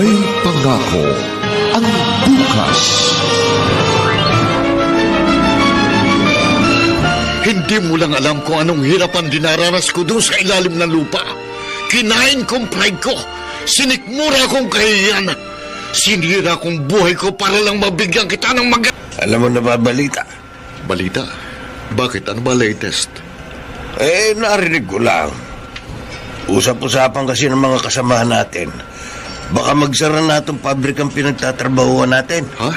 May pangako ang bukas. Hindi mo lang alam kung anong hirap ang dinaranas ko doon sa ilalim ng lupa. Kinain kong pride ko. Sinikmura kong kahihiyan. Sinira kong buhay ko para lang mabigyan kita ng Alam mo na ba balita? Balita? Bakit? Ano ba latest? Narinig ko lang. Usap-usapan kasi ng mga kasamahan natin. Baka magsara na itong pabrikang pinagtatrabahuan natin. Ha?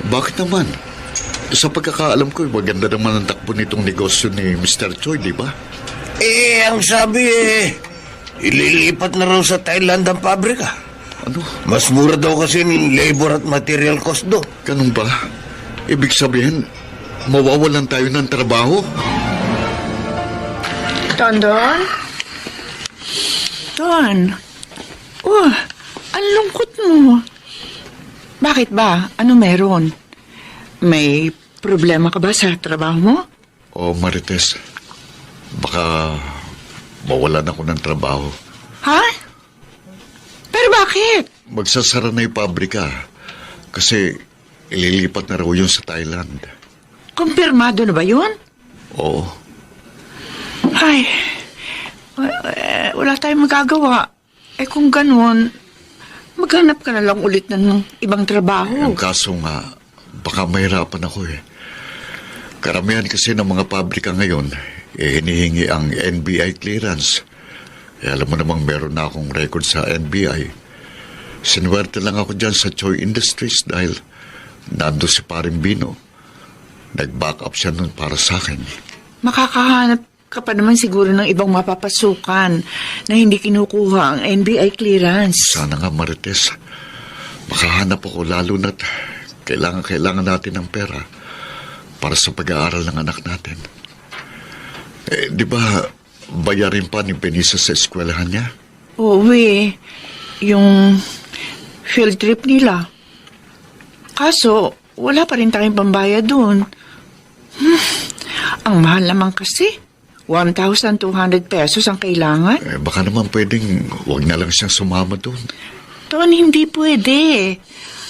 Bakit naman? Sa pagkakaalam ko, maganda naman ang takbo nitong negosyo ni Mr. Choi, di ba? Ang sabi ililipat na raw sa Thailand ang pabrika. Ano? Mas mura daw kasi ng labor at material cost doon. Ganun ba? Ibig sabihin, mawawalan tayo ng trabaho? Don? Don? Oh, ang lungkot mo. Bakit ba? Ano meron? May problema ka ba sa trabaho mo? O Marites, baka mawalan ako ng trabaho. Ha? Pero bakit? Magsasara na yung pabrika kasi ililipat na raw yun sa Thailand. Kumpirmado na ba yun? Oo. Ay, wala tayong magagawa. Kung ganun, maghanap ka na lang ulit ng ibang trabaho. Ang kaso nga, baka mahirapan ako eh. Karamihan kasi ng mga pabrika ngayon, hinihingi ang NBI clearance. Alam mo namang meron na akong record sa NBI. Sinuwerte lang ako dyan sa Choi Industries dahil nando si Paring Bino. Nag-back up siya nun para sa akin. Makakahanap ka pa naman siguro ng ibang mapapasukan na hindi kinukuha ang NBI clearance. Sana nga, Marites. Makahanap ako lalo na't kailangan natin ng pera para sa pag-aaral ng anak natin. Di ba bayarin pa ni Benisa sa eskwelahan niya? Oo yung field trip nila. Kaso, wala pa rin tayong pambayad doon. Ang mahal naman kasi. 1,200 pesos ang kailangan. Baka naman pwedeng huwag na lang siyang sumama doon. Ton, hindi pwede.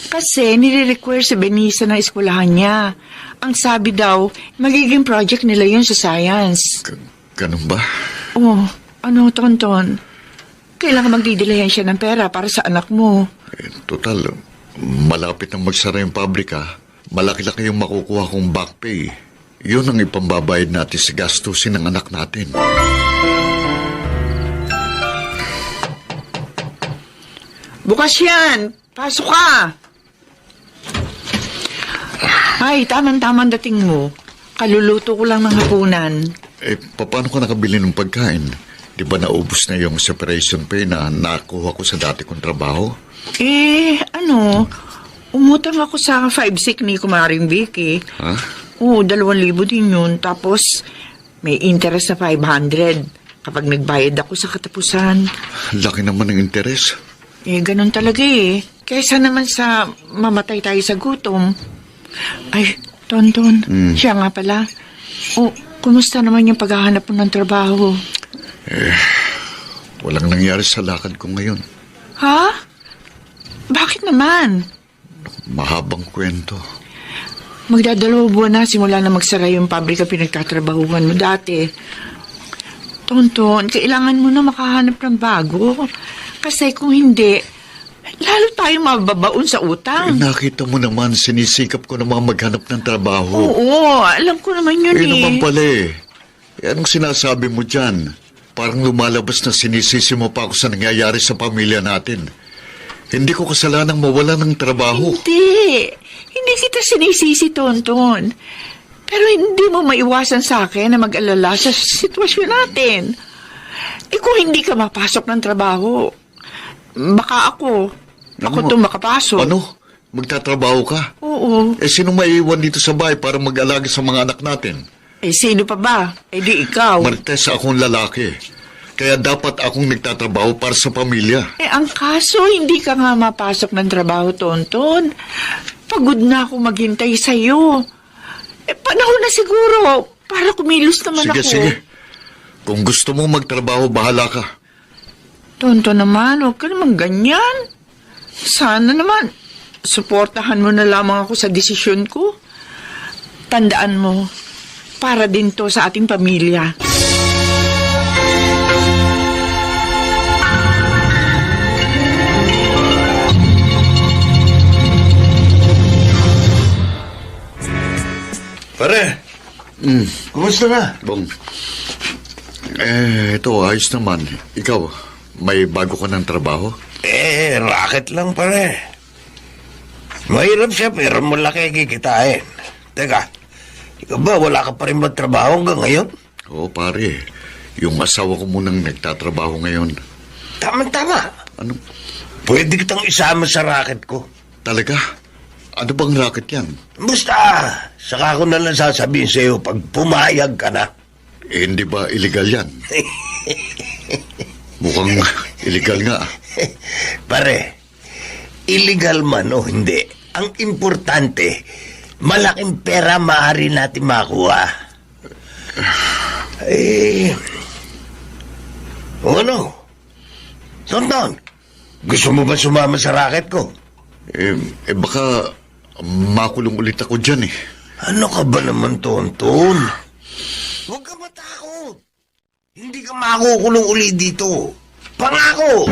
Kasi nire-require sa Benisa ng eskwelahan niya. Ang sabi daw, magiging project nila yun sa science. Ganun ba? Oh, ano, Tonton? Kailangan magdidilayan siya ng pera para sa anak mo. Total, malapit nang magsara yung pabrika. Malaki-laki yung makukuha kong back pay. Yun ang ipambabayad natin sa gastusin ng anak natin. Bukas yan! Pasok ka! Ay, tamang-tamang dating mo. Kaluluto ko lang ng hapunan. Paano ka nakabili ng pagkain? Di ba naubos na yung separation pay na nakuha ko sa dati kong trabaho? Umutang ako sa 5-6 ni Kumaring Vicky. Ha? Oo, 2,000 din yun. Tapos, may interest na 500 kapag nagbayad ako sa katapusan. Laki naman ng interes. Ganun talaga eh. Kaysa naman sa mamatay tayo sa gutom. Ay, Tonton, siya nga pala. Kumusta naman yung paghahanap mo ng trabaho? Walang nangyari sa lakad ko ngayon. Ha? Bakit naman? Mahabang kwento. Magdadalawang buwan na simula na magsara yung pabrika pinagtatrabahuhan mo dati. Tonton, kailangan mo na makahanap ng bago. Kasi kung hindi, lalo tayong mababaon sa utang. Nakita mo naman, sinisikap ko naman maghanap ng trabaho. Oo, alam ko naman yun naman pala anong sinasabi mo dyan? Parang lumalabas na sinisisi mo pa ako sa nangyayari sa pamilya natin. Hindi ko kasalanang mawala ng trabaho. Hindi kita sinisisi, Tonton. Pero hindi mo maiwasan sa akin na mag-alala sa sitwasyon natin. Kung hindi ka mapasok ng trabaho, baka ako itong makapasok. Ano? Magtatrabaho ka? Oo. Sino maiiwan dito sa bahay para mag-alaga sa mga anak natin? Sino pa ba? Di ikaw. Marites, akong lalaki. Kaya dapat akong nagtatrabaho para sa pamilya. Ang kaso, hindi ka nga mapasok ng trabaho, Tonton. Pagod na ako maghintay sa'yo. Panahon na siguro para kumilos naman ako. Sige. Kung gusto mong magtrabaho, bahala ka. Tonton naman, huwag ka naman ganyan. Sana naman, suportahan mo na lamang ako sa desisyon ko. Tandaan mo, para din to sa ating pamilya. Pare, kumusta na? Bong, ito, ayos naman. Ikaw, may bago ka ng trabaho? Racket lang pare. Mahirap siya pero malaki kikitain. Teka, ikaw ba wala ka pa rin magtrabaho hanggang ngayon? Oo, pare. Yung asawa ko munang nagtatrabaho ngayon. Tama-tama. Ano? Pwede kitang isama sa racket ko. Talaga? Ano bang racket yan? Basta, saka ko na lang sasabihin sa'yo pag pumayag ka na. Hindi ba illegal yan? Mukhang illegal nga. Pare, illegal man o hindi, ang importante, malaking pera maaari natin makuha. Ano? Tonton, gusto mo ba sumama sa racket ko? Baka makulong ulit ako dyan eh. Ano ka ba naman, Tonton? Huwag ka matakot. Hindi ka makukulong ulit dito. Pangako!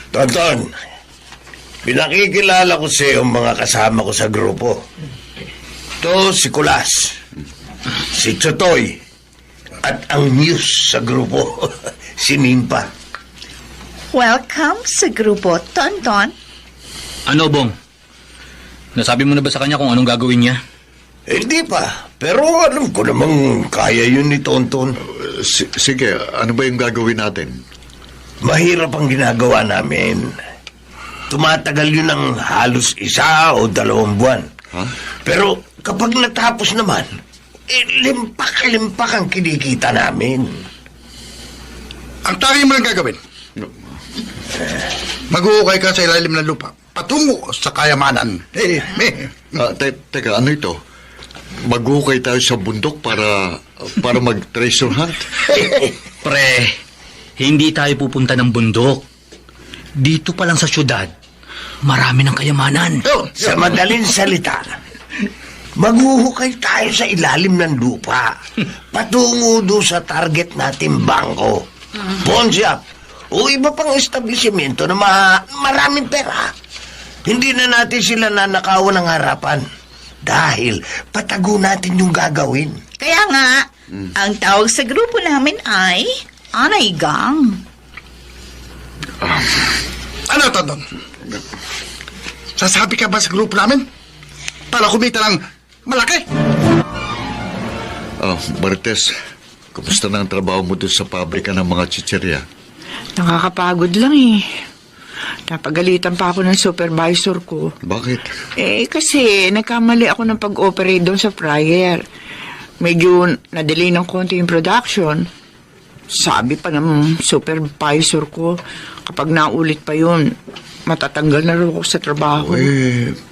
Tonton, pinakikilala ko sa iyo ang mga kasama ko sa grupo. Ito si Kulas, si Chotoy, at ang muse sa grupo, si Nimpa. Welcome sa grupo, Tonton. Ano, Bong? Nasabi mo na ba sa kanya kung anong gagawin niya? Hindi pa, pero alam ko namang kaya yun ni Tonton. Sige, ano ba yung gagawin natin? Mahirap ang ginagawa namin. Tumatagal yun ng halos 1 o 2 buwan. Ha? Pero kapag natapos naman, limpak-limpak ang kinikita namin. Ang tanging mo lang gagawin, mag-uukay ka sa ilalim ng lupa, patungo sa kayamanan. Teka, ano ito? Mag-ukay tayo sa bundok para mag-treasure hunt? Pre, hindi tayo pupunta ng bundok. Dito pa lang sa syudad, marami ng kayamanan. Sa madaling salita, maghuhukay tayo sa ilalim ng lupa, patungo doon sa target natin bangko, pawn shop, o iba pang establishmento na maraming pera. Hindi na natin sila nanakawan ng harapan dahil patago natin yung gagawin. Kaya nga, ang tawag sa grupo namin ay Anay Gang. Ano, Tonton? Sasabi ka ba sa grupo namin? Para kumita ng malaki? Marites, kumusta na ang trabaho mo doon sa pabrika ng mga chicherya? Nakakapagod lang eh. Napagalitan pa ako ng supervisor ko. Bakit? Kasi nagkamali ako ng pag-operate doon sa fryer. Medyo na-delay ng konti yung production. Sabi pa ng supervisor ko, kapag naulit pa yun, matatanggal na rin ako sa trabaho.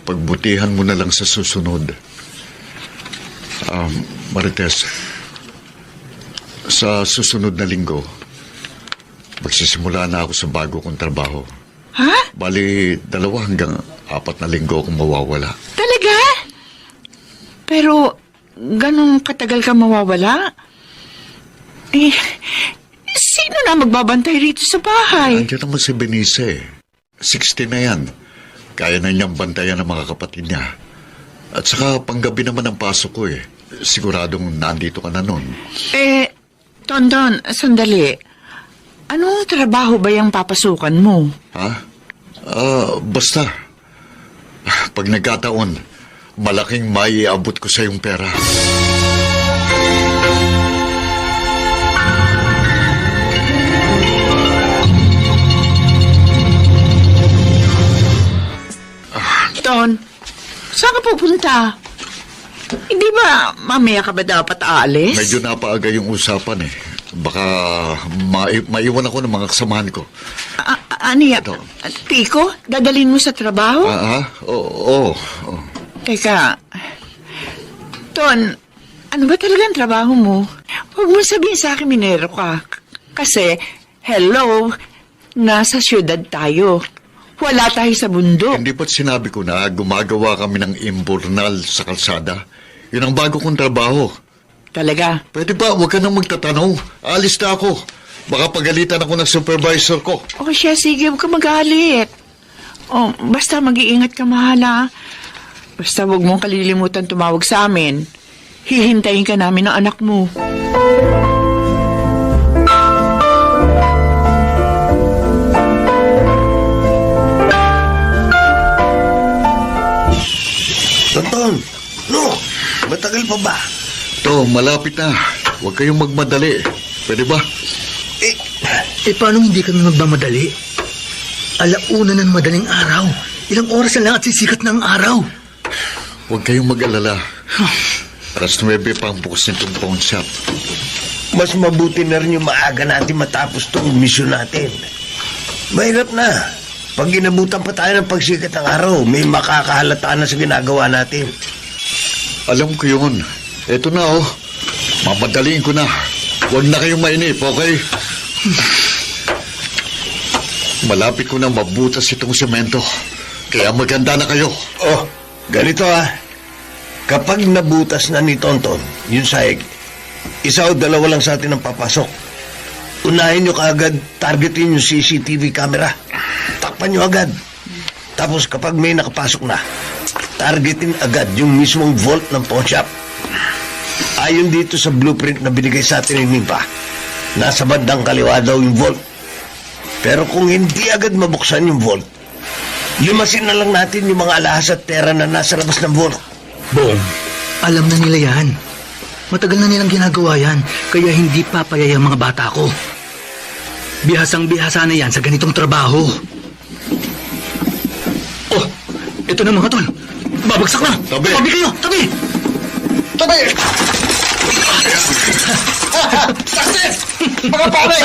Pagbutihan mo na lang sa susunod. Marites, sa susunod na linggo, magsisimula na ako sa bago kong trabaho. Ha? Bali, 2 hanggang 4 na linggo akong mawawala. Talaga? Pero, ganun katagal ka mawawala? Sino na magbabantay rito sa bahay? Andiyan naman si Benice. 60 na yan. Kaya na niyang bantayan ng mga kapatid niya. At saka panggabi naman ang pasok ko eh. Siguradong nandito ka na nun. Tonton, sandali. Anong trabaho ba yung papasukan mo? Ha? Basta. Pag nagkataon, malaking maiabot ko sa yung pera. Ton, saan ka pupunta? Hindi ba mamaya ka ba dapat aalis? Medyo napaaga yung usapan eh. Baka maiwan ako ng mga kasamahan ko. Ano yan? Tiko, dadalhin mo sa trabaho? Oo. Teka, Ton, ano ba talaga ang trabaho mo? Huwag mo sabihin sa akin minero ka. Kasi, hello, nasa syudad tayo. Wala tayo sa bundok. Hindi ba't sinabi ko na gumagawa kami ng imburnal sa kalsada? Yun ang bago kong trabaho. Talaga. Pwede ba, huwag ka nang magtatanong. Alis na ako. Baka pagalitan ako ng supervisor ko. O siya, sige, huwag ka magalit. O, basta mag-iingat ka, mahala. Basta huwag mong kalilimutan tumawag sa amin. Hihintayin ka namin ng anak mo. Tonton, no, matagal pa ba? To, malapit na. Huwag kayong magmadali. Pwede ba? Eh, paano hindi kami magmamadali? Alauna ng madaling araw. Ilang oras na lang at sisikat na ang araw. Huwag kayong mag-alala. Alas 9 pa ang bukas nitong pawn shop. Mas mabuti na rin yung maaga natin matapos tong misyon natin. Mahirap na. Pag inabutan pa tayo ng pagsikat ng araw, may makakahalata na sa ginagawa natin. Alam ko yun. Eto na oh. Mamadaliin ko na. Huwag na kayong mainip, okay? Malapit ko na mabutas itong semento. Kaya maganda na kayo. Oh, ganito Kapag nabutas na ni Tonton, yung sahig, isa o dalawa lang sa atin ang papasok. Unahin nyo kaagad, targetin yung CCTV camera. Takpan nyo agad. Tapos kapag may nakapasok na, targetin agad yung mismong vault ng pawn shop. Ayon dito sa blueprint na binigay sa atin ni Nimpa, nasa bandang kaliwa daw yung vault. Pero kung hindi agad mabuksan yung vault, limasin na lang natin yung mga alahas at pera na nasa labas ng vault. Bong, alam na nila yan. Matagal na nilang ginagawa yan, kaya hindi papayaya ang mga bata ko. Bihasang-bihasa na yan sa ganitong trabaho. Oh, ito na mga tol. Babagsak na. Tabi. Tabi kayo, tabi. Tabi! Success! Mga pare,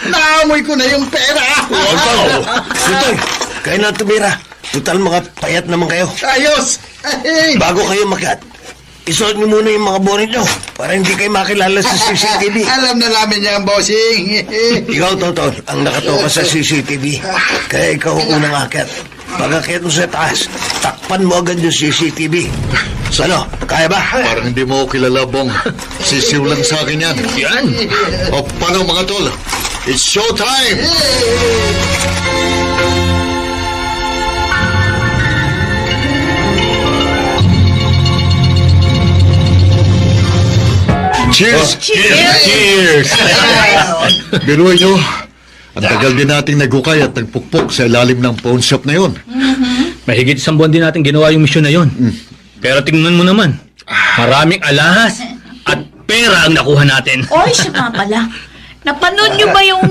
naamoy ko na yung pera. Tutoy, kayo na tumira. Total mga payat naman kayo. Ayos! Ay, Bago kayo makat, isuot niyo muna yung mga bonnet nyo para hindi kayo makilala sa CCTV. alam na namin yan, bossing. Ikaw, Tonton, ang nakatoka sa CCTV. Kaya ikaw ang unang akyat. Pag-akyat mo sa taas, takpan mo agad yung CCTV. Ano, kaya ba? Parang hindi mo ako kilala, Bong. Sisiw lang sa akin yan. Yan. O, paano mga tol? It's showtime! Cheers! Cheers! Biruin nyo, ang tagal din nating nagukay at nagpukpok sa ilalim ng pawn shop na yun. Mahigit 1 buwan din natin ginawa yung misyon na yon. Pero tingnan mo naman, maraming alahas at pera ang nakuha natin. Oy, siya nga pala. Napanood nyo ba yung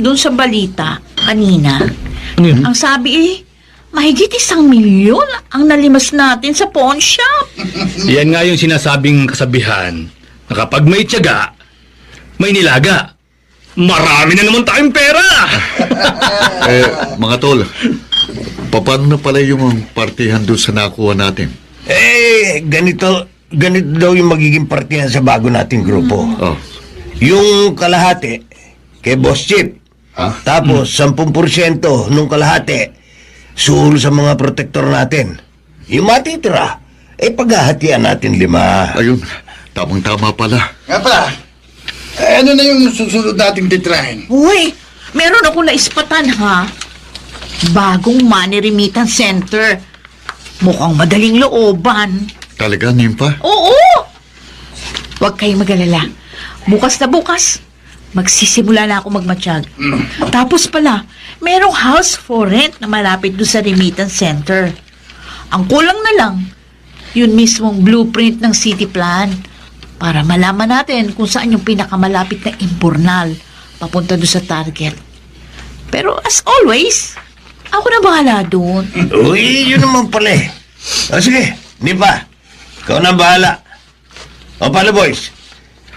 dun sa balita kanina? Ano yun? Ang sabi mahigit 1 milyon ang nalimas natin sa pawn shop. Yan nga yung sinasabing kasabihan na kapag may tiyaga, may nilaga. Marami na naman tayong pera! Mga tol, paano na pala yung partihan doon sa nakuha natin? Ganito daw yung magiging partihan sa bago nating grupo. Oh. Yung kalahati, kay Boss Chip. Tapos, 10% nung kalahati, suhol sa mga protektor natin. Yung matitira, paghahatian natin 5. Ayun, tamang-tama pala. Nga pala, ano na yung susunod nating titrahin? Uy, meron ako naispatan ha. Bagong money remittance center. Mukhang madaling looban. Talaga, Nimpa? Oo! Huwag kayong mag-alala. Bukas na bukas, magsisimula na ako magmatsyag. Tapos pala, merong house for rent na malapit doon sa remittance center. Ang kulang na lang, yun mismong blueprint ng city plan para malaman natin kung saan yung pinakamalapit na imburnal papunta doon sa target. Pero as always, ako na bahala doon. Uy, yun naman pala sige, Nipa, ikaw na bahala. O pala boys,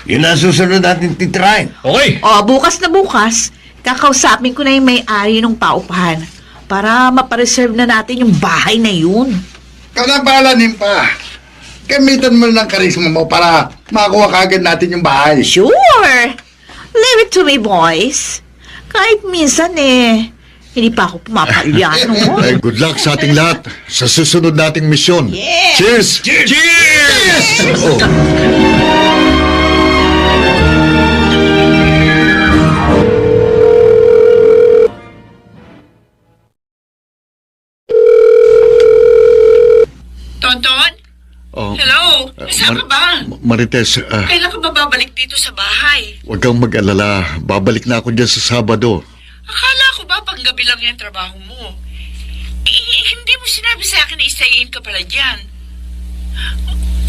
yun ang susunod natin titirahin. Okay. O, bukas na bukas, kakausapin ko na yung may-ari ng paupahan para mapareserve na natin yung bahay na yun. Ikaw na bahala, Nimpa. Gamitan mo ng karisma mo para makakuha kagad natin yung bahay. Sure! Leave it to me, boys. Kahit minsan hindi pa ako pumapalya, no? Eh, good luck sa ating lahat sa susunod nating misyon. Yeah. Cheers! Cheers! Oh. Tonton? Oh. Hello? Saan ka ba? Marites, Kailan ka ba babalik dito sa bahay? huwag kang mag-alala. Babalik na ako dyan sa Sabado. Akala ko ba panggabi lang yung trabaho mo? Hindi mo sinabi sa akin na stay-in ka pala dyan.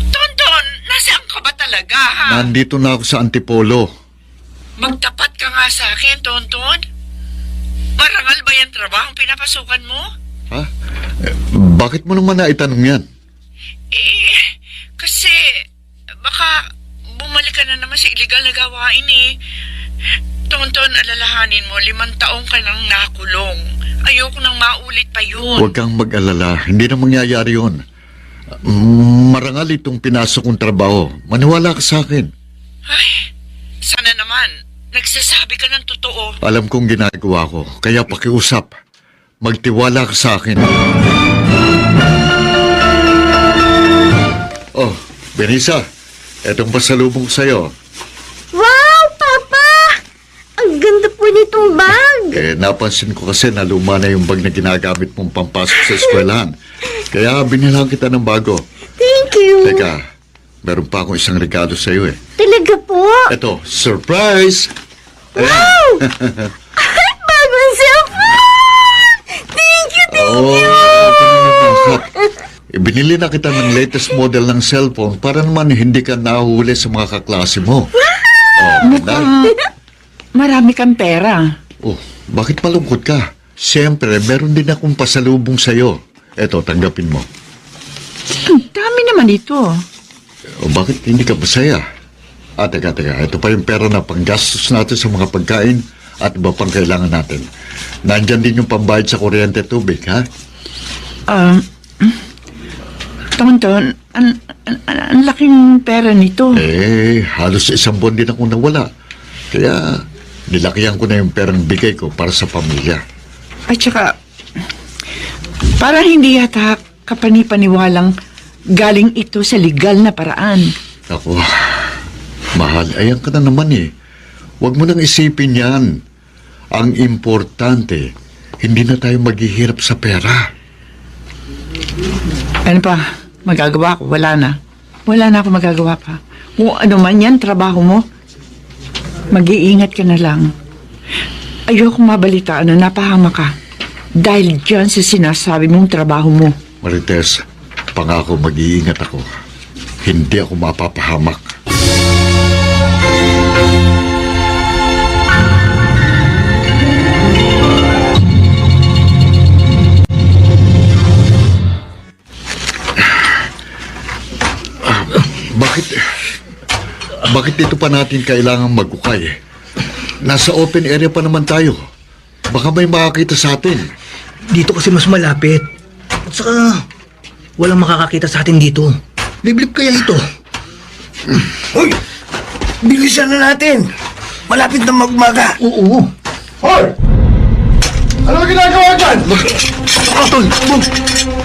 Tonton, nasaan ka ba talaga, ha? Nandito na ako sa Antipolo. Magtapat ka nga sa akin, Tonton. Marangal ba yung trabaho pinapasukan mo? Ha? Bakit mo naman naitanong yan? Kasi baka bumalik ka na naman sa illegal na gawain Tonton, alalahanin mo, 5 taong ka nang nakulong. Ayoko nang maulit pa yun. Huwag kang mag-alala. Hindi na mangyayari yun. Marangal itong pinasok kong trabaho. Maniwala ka sa akin. Ay, sana naman. Nagsasabi ka ng totoo. Alam kong ginagawa ko. Kaya pakiusap. Magtiwala ka sa akin. Oh, Benisa. Etong pasalubong ko sa'yo. Wow, Papa! Ang ganda po nitong bag. Napansin ko kasi na luma na yung bag na ginagamit mong pampasok sa eskwelahan. Kaya binilang kita ng bago. Thank you. Teka, meron pa akong isang regalo sa'yo Talaga po? Eto, surprise! Wow! Ay, bagong cellphone! Thank you, Binili na kita ng latest model ng cellphone para naman hindi ka nahuhuli sa mga kaklase mo. Wow! Marami kang pera. Oh, bakit malungkot ka? Siyempre, meron din akong pasalubong sa'yo. Eto, tanggapin mo. Dami naman ito. O bakit hindi ka masaya? Teka. Ito pa yung pera na panggastos natin sa mga pagkain at iba pang kailangan natin. Nandyan din yung pambayad sa kuryente at tubig, ha? Tonton, ang laking pera nito. Halos 1 buwan din akong nawala. Kaya, nilakihan ko na yung perang bigay ko para sa pamilya. At saka, para hindi yata kapanipaniwalang galing ito sa legal na paraan. Ako, mahal, ayan ka na naman Huwag mo nang isipin yan. Ang importante, hindi na tayo maghihirap sa pera. Ano pa? Magagawa ko? Wala na. Wala na ako magagawa pa. Kung ano man yan, trabaho mo, mag-iingat ka na lang. Ayokong mabalitaan na napahama ka. Dahil dyan sa sinasabi mong trabaho mo. Marites, pangako mag-iingat ako. Hindi ako mapapahamak. Bakit dito pa natin kailangang magukay? Nasa open area pa naman tayo. Baka may makakita sa atin. Dito kasi mas malapit. At saka, walang makakakita sa atin dito. Liblib kaya ito. Hoy! Bilisan na natin. Malapit na magmaga. Oo. Hoy! Ano ginagawa dyan? Tol!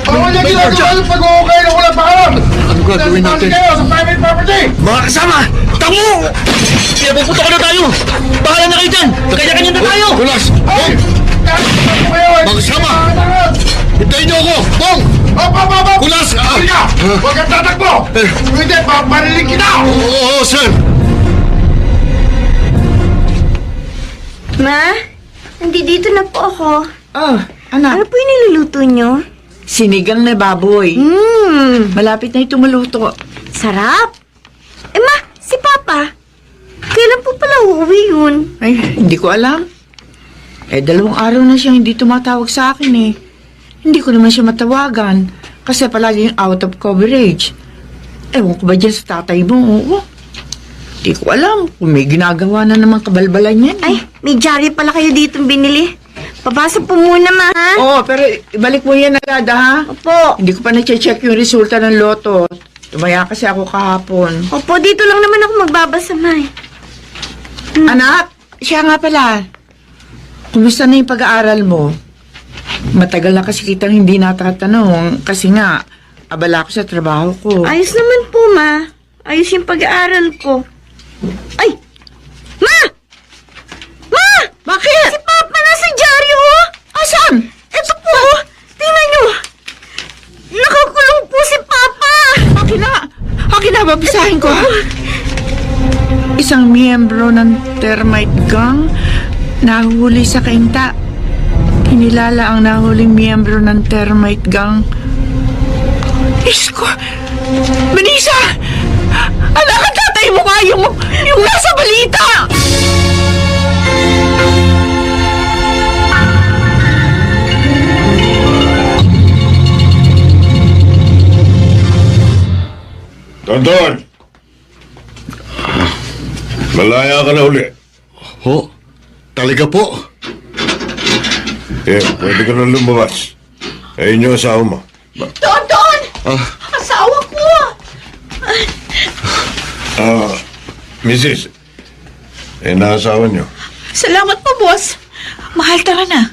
Ano niya ginagawa yung pag-uukay na walang paalam? Ano gagawin natin? kayo sa private property! Mga kasama, tamo! Pinapupunta ko na tayo! Bahala na kayo dyan! Kanya-kanya na tayo! Kulas! Hoy! Kakasama kayo! Mga kasama! Hintayin niyo ako! Bong! Hop! Kulas! Halika! Huwag kang tatakbo! Kung hindi, papariling kita! Oo, sir! Ma, nandito na po ako. Oh, Ano anak. po yung niluluto nyo? Sinigang na baboy. Malapit na ito maluto. Sarap. Ma, si Papa. Kailan po pala uuwi yun? Ay, hindi ko alam. 2 araw na siyang hindi tumatawag sa akin Hindi ko naman siya matawagan kasi palaging out of coverage. Ewan ko ba dyan sa tatay mo? Oo. Hindi ko alam kung may ginagawa na naman kabalbalan yan. Ay, may diary pala kayo dito binili. Papasok po muna, Ma, ha? Oo, pero ibalik mo yan agad, ha? Opo. Hindi ko pa na-check yung resulta ng loto. Tumaya kasi ako kahapon. Opo, dito lang naman ako magbabasa, May. Anak, siya nga pala. Kumusta na yung pag-aaral mo? Matagal na kasi kitang hindi natatanong kasi nga, abala ako sa trabaho ko. Ayos naman po, Ma. Ayos yung pag-aaral ko. Ay! Ma! Ma! Bakit? Si Papa nasa dyaryo, oh! Asan? Ito po, oh! Tingnan nyo! Nakakulong po si Papa! Akin na, babasahin ko. Isang miyembro ng termite gang nahuli sa kainta. Kinilala ang nahuling miyembro ng termite gang. Isko! Benisa! Anak at tatay mo ka yung nasa balita! Tonton! Malaya ka na uli. Ho? Talaga po? Pwede ka na lumabas. Ayun yung asawa mo. Tonton! Ah, Asawa ko! Mrs. Naasawa niyo. Salamat po, boss. Mahal, tara na.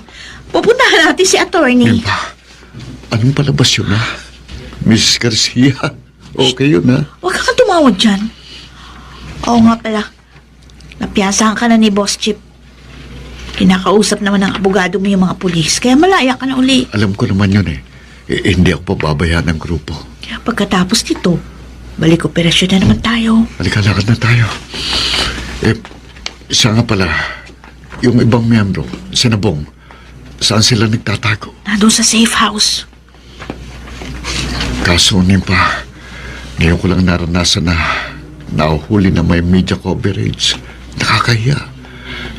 Pupuntahan natin si attorney. Emma, anong palabas yun, ha? Miss Garcia, okay yun, ha? Huwag kang tumawag dyan. Oo nga pala. Napiyasahan ka na ni Boss Chip. Kinakausap naman ng abogado mo yung mga pulis, kaya malaya ka na uli. Alam ko naman yun, eh. Hindi ako pababayaan ng grupo. Pagkatapos nito, balik operasyon na naman tayo. Halika, lakad na tayo. Isa nga pala, yung ibang miyembro, sa Nabong, saan sila nagtatago? Nandun sa safe house. Kaso pa, ngayon ko lang naranasan na nauhuli na may media coverage. Nakakahiya.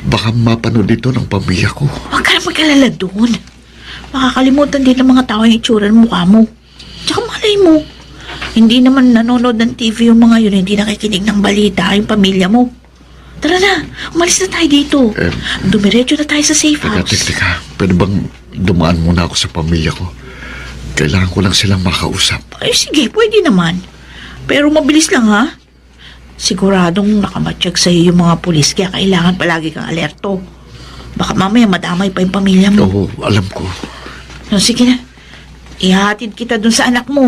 Baka mapanood dito ng pamilya ko. Huwag ka na mag-alala doon. Makakalimutan din ng mga tao yung itsura ng mukha mo. Tsaka malay mo, hindi naman nanonood ng TV yung mga yun, hindi nakikinig ng balita yung pamilya mo. Tara na, umalis na tayo dito. Dumiretso na tayo sa safe house. Teka. Pwede bang dumaan muna ako sa pamilya ko? Kailangan ko lang silang makausap. Ay, sige, pwede naman. Pero mabilis lang, ha? Siguradong nakamatsyag sa'yo yung mga pulis, kaya kailangan palagi kang alerto. Baka mamaya madamay pa yung pamilya mo. Oo, alam ko. No, sige na. Ihatid kita dun sa anak mo.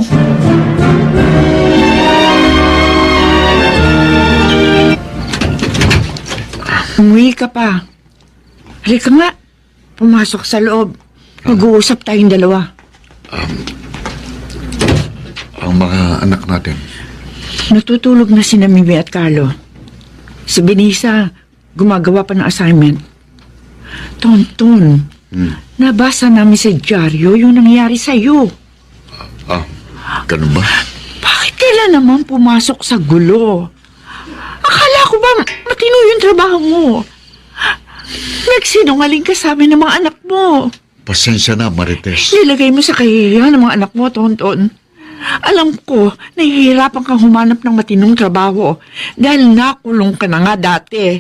Umuwi ka pa. Halika nga. Pumasok sa loob. Mag-uusap tayong dalawa. Ang mga anak natin. Natutulog na si Mimi at Carlo. Si Benisa, gumagawa pa ng assignment. Tonton, nabasa namin sa dyaryo yung nangyari sa'yo. Ganun ba? Bakit kailan naman pumasok sa gulo? Akala ko ba matino yung trabaho mo? Nagsinungaling ka sa amin ng mga anak mo. Pasensya na, Marites. Nilagay mo sa kahihiyan ng mga anak mo, Tonton. Alam ko, nahihirapan kang humanap ng matinong trabaho dahil nakulong ka na nga dati.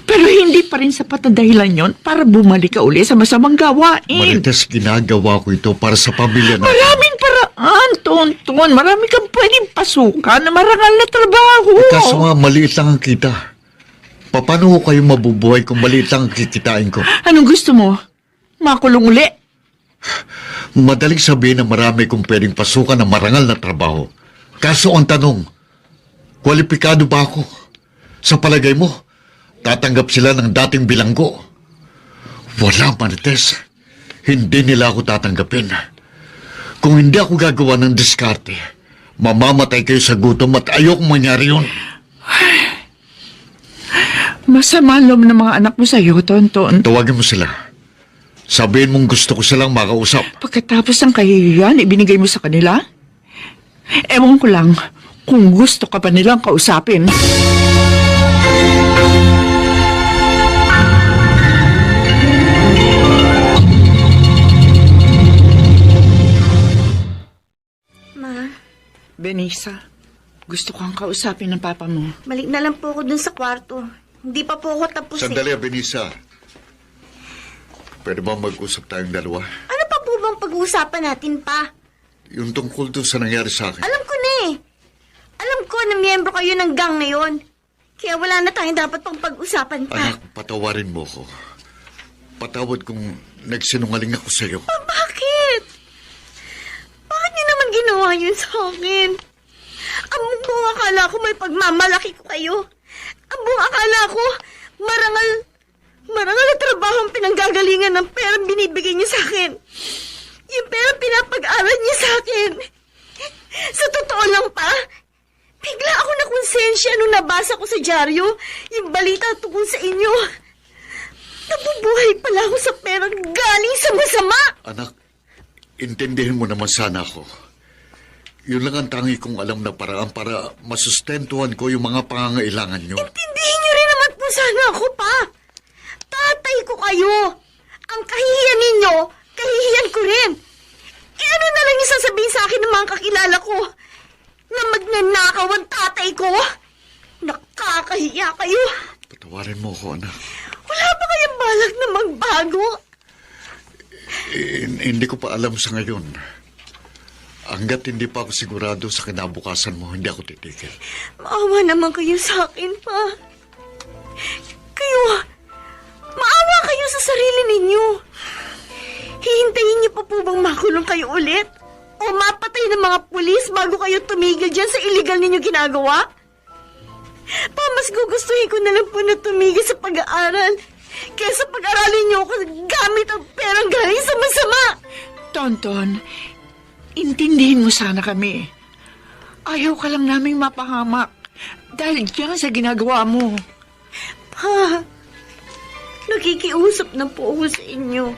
Pero hindi pa rin sapat na dahilan yon para bumalik ka uli sa masamang gawain. Marites, ginagawa ko ito para sa pamilya natin. Maraming paraan, Tonton. Marami kang pwedeng pasukan na marangal na trabaho. Kaso nga, maliit lang ang kita. Paano ko kayo mabubuhay kung maliit lang ang kikitain ko? Anong gusto mo? Makulong uli? Madaling sabihin na marami kong pwedeng pasukan ng marangal na trabaho. Kaso ang tanong, kwalipikado ba ako? Sa palagay mo, tatanggap sila ng dating bilanggo? Wala, Marites. Hindi nila ako tatanggapin. Kung hindi ako gagawa ng diskarte, mamamatay kayo sa gutom at ayokong mangyari yun. Masama ang loob ng mga anak mo sa'yo, Tonton. Tawagin mo sila. Sabihin mong gusto ko silang makausap. Pagkatapos ng kahihiyan, ibinigay mo sa kanila? Ewan ko lang kung gusto ka pa nilang kausapin. Ma, Benisa, gusto kang kausapin ng papa mo. balik na lang po ako dun sa kwarto. Hindi pa po ako tapos Sandali, Benisa. Pwede ba mag-usap tayong dalawa? Ano pa po bang pag-uusapan natin pa? Yung tungkol doon sa nangyari sa akin. Alam ko na eh. Alam ko na miyembro kayo ng gang na yon. Kaya wala na tayong dapat pang pag-usapan pa. Anak, patawarin mo ko. Patawad kung nagsinungaling ako sa'yo. Bakit? Bakit niyo naman ginawa yun sa akin? Ang buong akala ko may pagmamalaki ko kayo. Ang buong akala ko, marangal na trabaho ang pinanggagalingan ng perang binibigay niyo sa akin. Yung perang pinapag-aral niyo sa akin. Sa totoo lang pa, bigla ako nakonsensya nung nabasa ko sa dyaryo yung balita tungkol sa inyo. Nabubuhay pala ako sa perang galing sa masama. Anak, intindihin mo naman sana ako. Yun lang ang tangi kong alam na paraan para masustentuhan ko yung mga pangangailangan nyo. Intindihin niyo rin naman po sana ako pa. Tatay ko kayo. Ang kahihiyan ninyo, kahihiyan ko rin. Ano na lang yung sasabihin sa akin ng mga kakilala ko? Na magnanakaw ang tatay ko? Nakakahiya kayo. Patawarin mo ko, anak. Wala ba kayong balak na magbago? Hindi ko pa alam sa ngayon. Hanggat hindi pa ako sigurado sa kinabukasan mo, hindi ako titigil. Maawa naman kayo sa akin pa. Maawa kayo sa sarili ninyo. Hihintayin niyo pa po bang makulong kayo ulit? O mapatay ng mga pulis bago kayo tumigil dyan sa illegal ninyo ginagawa? Mas gugustuhin ko na lang po na tumigil sa pag-aaral kaysa pag-aralin niyo ako gamit ang perang galing sa masama. Tonton, intindihin mo sana kami. Ayaw ka lang naming mapahamak dahil diyan sa ginagawa mo. Pa, nakikiusap na po ako sa inyo.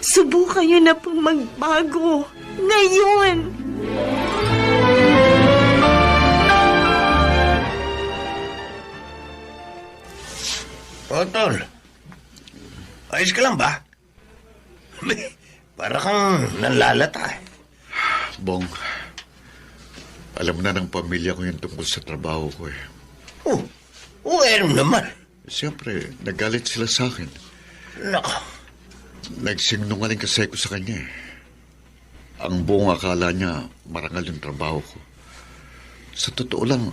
Subukan niyo na pong magbago. Ngayon! Tol, ayos ka lang ba? Para kang nanlalata eh. Bong, alam na ng pamilya ko yung tungkol sa trabaho ko eh. Ano naman? Siyempre, nagalit sila sa akin. Nako, Nagsinungaling kasi ko sa kanya eh. Ang buong akala niya, marangal yung trabaho ko. Sa totoo lang,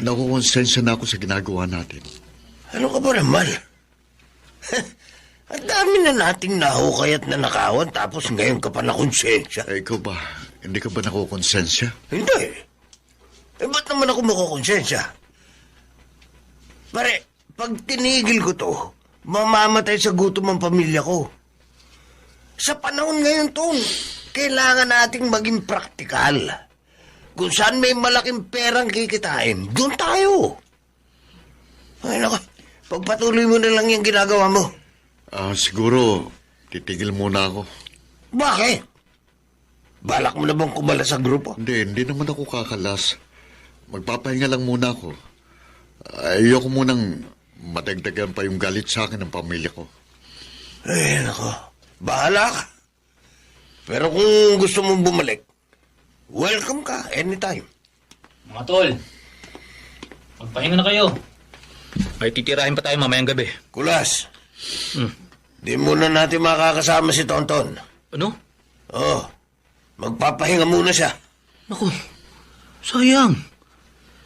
nakukonsensya na ako sa ginagawa natin. ano ka ba naman? Ang dami na nating nahukay at nanakawan tapos ngayon ka pa na konsensya. Ikaw ba? Hindi ka ba nakukonsensya? Hindi. Ba't naman ako makukonsensya? Pare, pag tinigil ko to, mamamatay sa gutom ang pamilya ko. Sa panahon ngayon to, kailangan nating maging praktikal. Kung saan may malaking perang kikitain, doon tayo. Ay nako, pagpatuloy mo na lang yung ginagawa mo. Siguro, titigil muna ako. Bakit? Balak mo na bang kumala sa grupo? Hindi naman ako kakalas. Magpapahinga lang muna ako. Ayoko munang madagdagan pa yung galit sa akin ng pamilya ko. Ay nako, bahala ka. Pero kung gusto mong bumalik, welcome ka anytime. Mga tol, magpahinga na kayo. May titirahin pa tayo mamayang gabi. Kulas, di muna natin makakasama si Tonton. Ano? Oo, magpapahinga muna siya. Naku, sayang.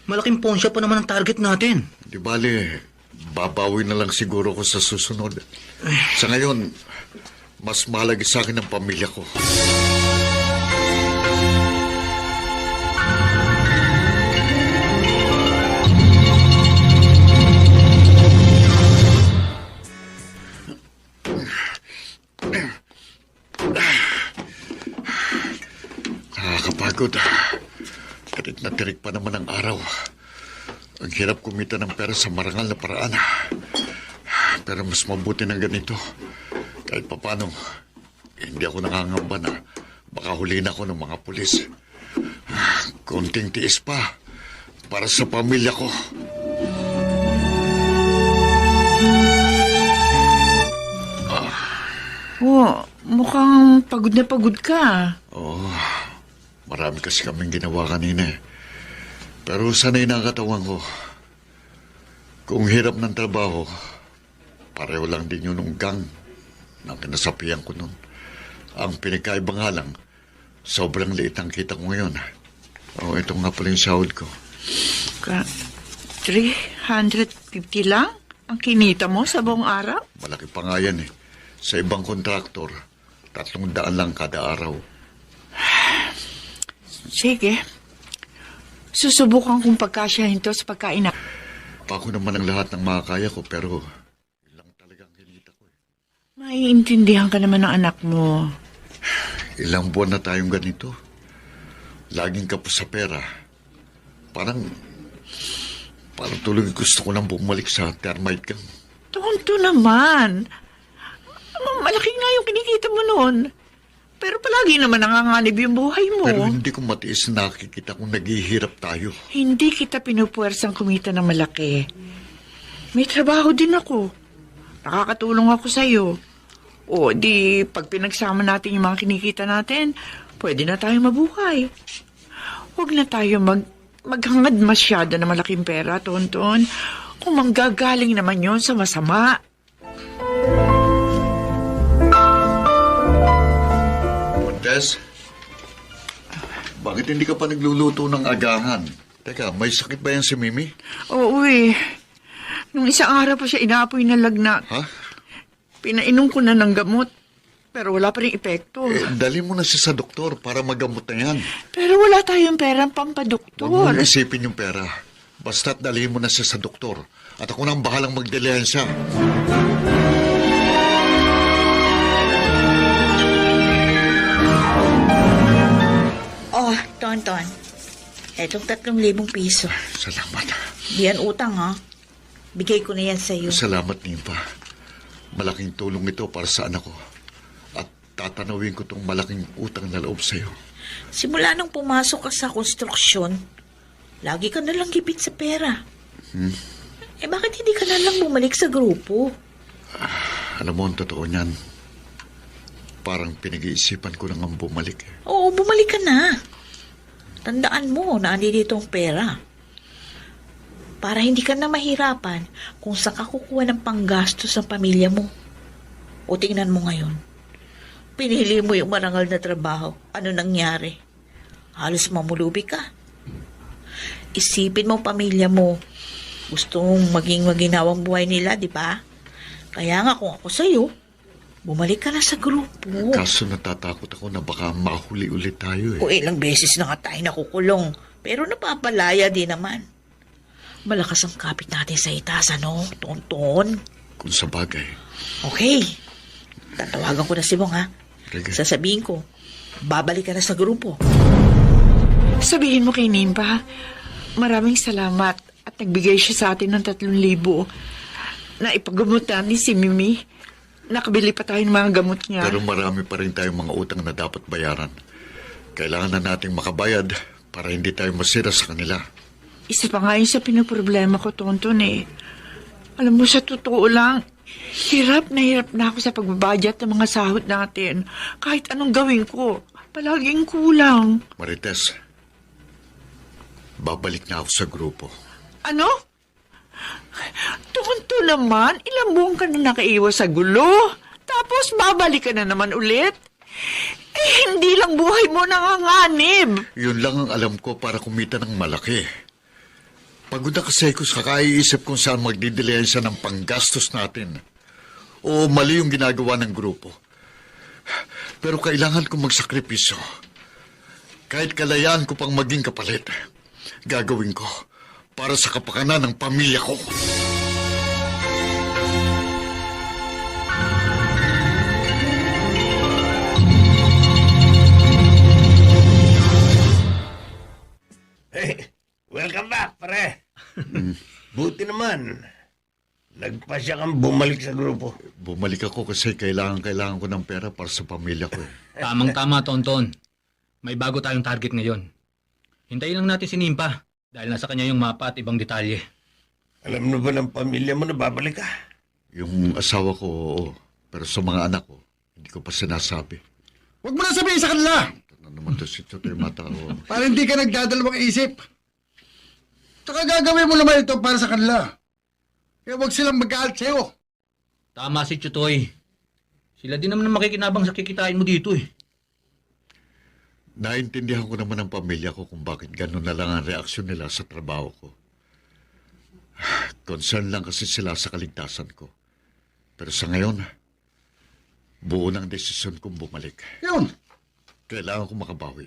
Malaking ponsya pa naman ang target natin. Di bale, babawi na lang siguro ko sa susunod. Sa ngayon, mas mahalaga sa akin ang pamilya ko. Nakakapagod. Tirik na tirik pa naman ang araw. Ang hirap kumita ng pera sa marangal na paraan. Pero mas mabuti na ganito. Kahit papano, hindi ako nakangamba na baka huliin ako ng mga pulis. Konting tiis pa para sa pamilya ko. Mukhang pagod na pagod ka. Marami kasi kaming ginawa kanina eh. Pero sanay na ang katawan ko. Kung hirap ng trabaho, pareho lang din yun ng gang na kinasapian ko nun. Ang pinagkaiba nga lang, sobrang liit ang kita ko ngayon. Oh, ito nga pala yung sahod ko. 350 lang ang kinita mo sa buong araw? Malaki pa nga yan eh. Sa ibang kontraktor, 300 lang kada araw. Sige. Susubukan kong pagkasyahin to sa pagkain na. Ako naman ang lahat ng makakaya ko, pero ilang talagang kinita ko eh. Maiintindihan ka naman ng anak mo. Ilang buwan na tayong ganito. Laging kapos sa pera. Parang tuloy gusto ko lang bumalik sa termite gang. Tonto naman. Malaki nga yung kinikita mo noon. Pero palagi naman nanganganib yung buhay mo. Pero hindi ko matiis na nakikita kung naghihirap tayo. Hindi kita pinupuwersang kumita ng malaki. May trabaho din ako. Nakakatulong ako sa'yo. O di, pag pinagsama natin yung mga kinikita natin, pwede na tayo mabuhay. Huwag na tayo maghangad masyado na malaking pera, Tonton. Kung manggagaling naman yon sa masama. Montes, bakit hindi ka pa nagluluto ng agahan? Teka, may sakit ba yan si Mimi? Oo eh. Nung isang araw pa siya inaapoy na lagnat. Ha? Pinainom ko na ng gamot. Pero wala pa rin epekto. Dali mo na siya sa doktor para magamot na yan. Pero wala tayong perang pampadoktor. Huwag mo isipin yung pera. Basta't dalhin mo na siya sa doktor. At ako nang bahalang magdelihan siya. Oh, Tonton. Etong 3,000 piso. Salamat. Di yan utang, ha? Bigay ko na yan sa'yo. Salamat, Nimpa. Malaking tulong ito para sa anak ko. At tatanawin ko itong malaking utang na loob sa'yo. Simula nung pumasok ka sa konstruksyon, lagi ka nalang gipit sa pera. Eh bakit hindi ka nalang bumalik sa grupo? Alam mo, ang totoo niyan. Parang pinag-iisipan ko nang bumalik. Oo, bumalik ka na. Tandaan mo na andito ang pera. Para hindi ka na mahirapan kung saan ka kukuha ng panggastos sa pamilya mo. O tingnan mo ngayon. Pinili mo yung marangal na trabaho. Ano nangyari? Halos mamulubi ka. Isipin mo ang pamilya mo. Gusto mong maging maginawang buhay nila, di ba? Kaya nga kung ako sa'yo, bumalik ka na sa grupo. Kaso natatakot ako na baka mahuli ulit tayo eh. O ilang beses na nga tayo nakukulong. Pero napapalaya din naman. Malakas ang kapit natin sa itaas, ano, Tonton? Kung sa bagay. Okay. Tatawagan ko na si Bong, ha? Sige. Sasabihin ko, babalik ka na sa grupo. Sabihin mo kay Nimpa, maraming salamat at nagbigay siya sa atin ng 3,000 na ipagamot natin si Mimi. Nakabili pa tayo ng mga gamot niya. Pero marami pa rin tayong mga utang na dapat bayaran. Kailangan na nating makabayad para hindi tayo masira sa kanila. Isa pa nga yun sa pinoproblema ko, Tonton eh. Alam mo, sa totoo lang, hirap na ako sa pagbabudget ng mga sahod natin. Kahit anong gawin ko, palaging kulang. Marites, babalik na ako sa grupo. Ano? Tonton naman, ilang buwan ka na nakaiwas sa gulo. Tapos babalik ka na naman ulit. Eh, hindi lang buhay mo nanganganib. Yun lang ang alam ko para kumita ng malaki. Pagod na kasi ako sa kaiisip kung saan magdidilihan siya ng panggastos natin. O mali yung ginagawa ng grupo. Pero kailangan kong magsakripisyo. Kahit kalayaan ko pang maging kapalit, gagawin ko para sa kapakanan ng pamilya ko. Hey, welcome back, pare. Buti naman. Nagpasya kang bumalik sa grupo. Bumalik ako kasi kailangan ko ng pera para sa pamilya ko. Tamang-tama, Tonton. May bago tayong target ngayon. Hintayin lang natin si Nimpa dahil nasa kanya yung mapa at ibang detalye. Alam na ba ng pamilya mo na babalik ka? Yung asawa ko, oo. Pero sa mga anak ko, hindi ko pa sinasabi. Huwag mo na sabihin sa kanila Ano naman to si Chotoy Mata ko? para hindi ka nagdadalawang isip. Tsaka gagawin mo naman ito para sa kanila. Kaya huwag silang mag-aalit sa'yo. Tama si Chutoy. Sila din naman ang makikinabang sa kikitain mo dito eh. Naintindihan ko naman ang pamilya ko kung bakit ganun na lang ang reaksyon nila sa trabaho ko. Concern lang kasi sila sa kaligtasan ko. Pero sa ngayon, buo ng desisyon kong bumalik. Yun. Kailangan ko makabawi.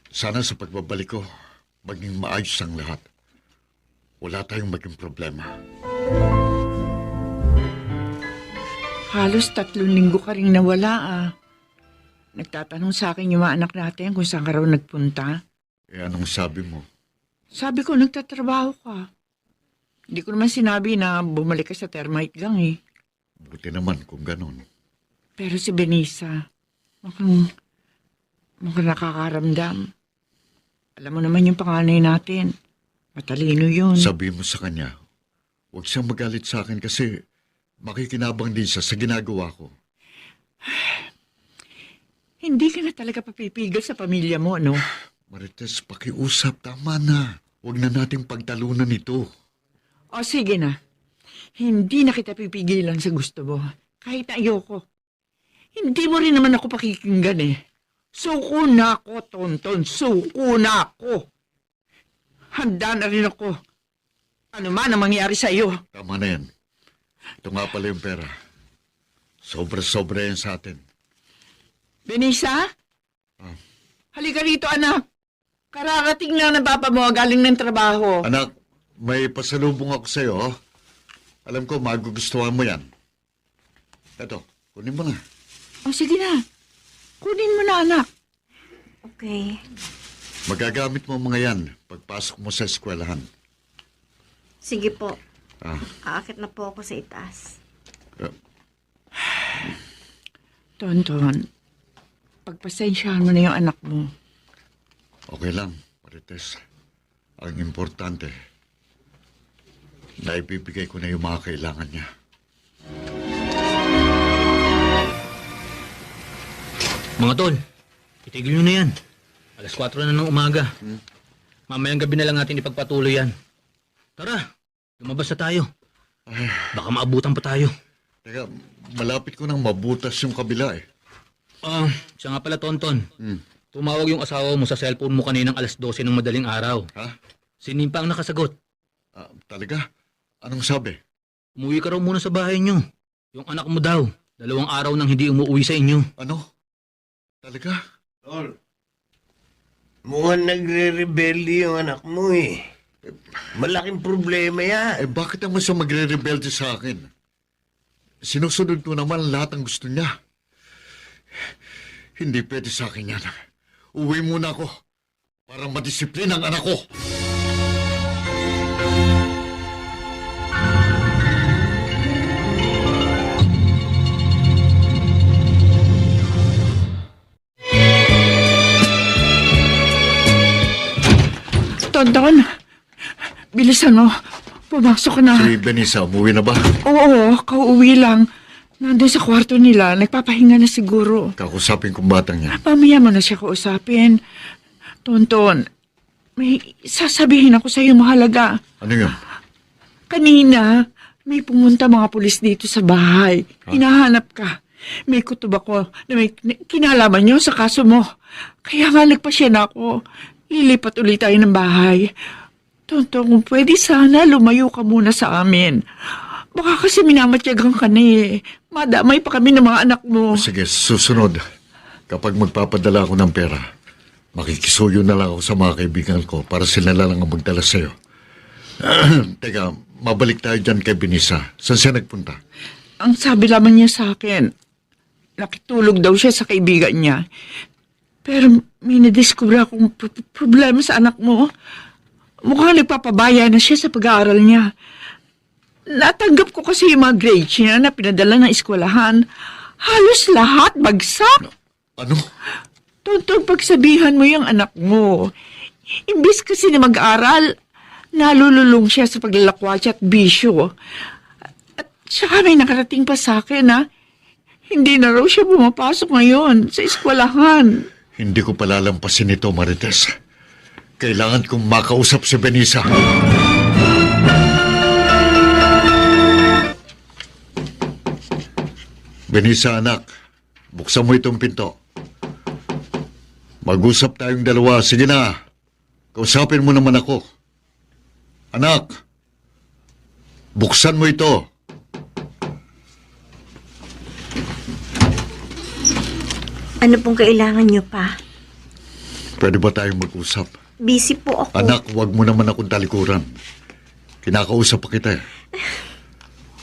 Sana sa pagbabalik ko, maging maayos ang lahat. Wala tayong maging problema. Halos 3 linggo ka rin nawala ah. Nagtatanong sa akin yung mga anak natin kung saan ka raw nagpunta. Eh, anong sabi mo? Sabi ko, nagtatrabaho ka. Hindi ko naman sinabi na bumalik ka sa termite gang eh. Buti naman kung ganun. Pero si Benisa, mukhang nakakaramdam. Alam mo naman yung panganay natin. Matalino yun. Sabi mo sa kanya, huwag siyang magalit sa akin kasi makikinabang din siya sa ginagawa ko. Hindi ka na talaga papipigil sa pamilya mo, no? Marites, pakiusap. Tama na. Huwag na nating pagtalunan ito. O sige na. Hindi na kita pipigilan sa gusto mo. Kahit na ayoko. Hindi mo rin naman ako pakikinggan eh. Suko na ako, Tonton. Suko na ako. Handa na rin ako. Ano man ang mangyari sa iyo. Tama na yan. Ito nga pala yung pera. Sobra-sobra yan sa atin. Benisa? Halika rito, anak. Kararating lang ng papa mo galing ng trabaho. Anak, may pasalubong ako sa'yo. Oh. Alam ko, magugustuhan mo yan. Eto, kunin mo na. O sige na. Kunin mo na, anak. Okay. Magagamit mo mga yan pagpasok mo sa eskwelahan. Sige po. Ah, Aakit na po ako sa itaas. Tonton, pagpasensyahan mo na yung anak mo. okay lang, Marites. Ang importante, naibibigay ko na yung mga kailangan niya. Mga tol, itigil nyo na yan. 4:00 na ng umaga. Mamayang gabi na lang natin ipagpatuloy yan. Tara, lumabas na tayo. Baka maabutan pa tayo. Teka, malapit ko nang mabutas yung kabila eh. Siya nga pala, Tonton. Tumawag yung asawa mo sa cellphone mo kaninang 12:00 ng madaling araw. Ha? Si Nimpa ang nakasagot. Talaga? Anong sabi? Umuwi ka raw muna sa bahay nyo. Yung anak mo daw, 2 araw nang hindi umuwi sa inyo. Ano? Talaga? Tol, mukhang nagre-rebelde yung anak mo eh. Malaking problema yan. Eh bakit naman siya magre-rebelde sa akin? Sinusunod ko naman lahat ng gusto niya. Hindi pwede sa akin yan. Uwi muna ako para madisiplina ang anak ko. Tonton, bilisan mo. Pumasok ka na. Si Benisa, umuwi na ba? Oo, kauuwi lang. Nandun sa kwarto nila, nagpapahinga na siguro. Kakusapin kong batang yan. Mamaya mo na siya kausapin. Tonton, may sasabihin ako sa iyo mahalaga. Ano yun? Kanina, may pumunta mga pulis dito sa bahay. Hinahanap ka. May kutob ako na may kinalaman niyo sa kaso mo. Kaya nga nagpasya na ako. Lilipat ulit tayo ng bahay. Tonton, kung pwede sana lumayo ka muna sa amin. Baka kasi minamatyagan ka na eh. Madamay pa kami ng mga anak mo. Sige, susunod. Kapag magpapadala ako ng pera, makikisuyo na lang ako sa mga kaibigan ko para sila lang ang magdala sa'yo. Teka, mabalik tayo dyan kay Benisa. Saan siya nagpunta? Ang sabi lamang niya sa akin, nakitulog daw siya sa kaibigan niya. Pero may nadiskubre akong problema sa anak mo. Mukhang nagpapabaya na siya sa pag-aaral niya. Natanggap ko kasi yung mga grades niya na pinadala ng eskwelahan. Halos lahat bagsak. Ano? Tonton, pagsabihan mo yung anak mo. Imbis kasi na mag-aral, nalululong siya sa paglalakwatsa at bisyo. At saka may nakarating pa sa akin na hindi na raw siya pumapasok ngayon sa eskwelahan. Hindi ko palalampasin ito, Marites. Kailangan kong makausap si Benisa. Benisa, anak. Buksan mo itong pinto. Mag-usap tayong dalawa. Sige na. Kausapin mo naman ako. Anak, buksan mo ito. Ano pong kailangan niyo pa? Pwede ba tayong mag-usap? Busy po ako. Anak, huwag mo naman akong talikuran. Kinakausap pa kita.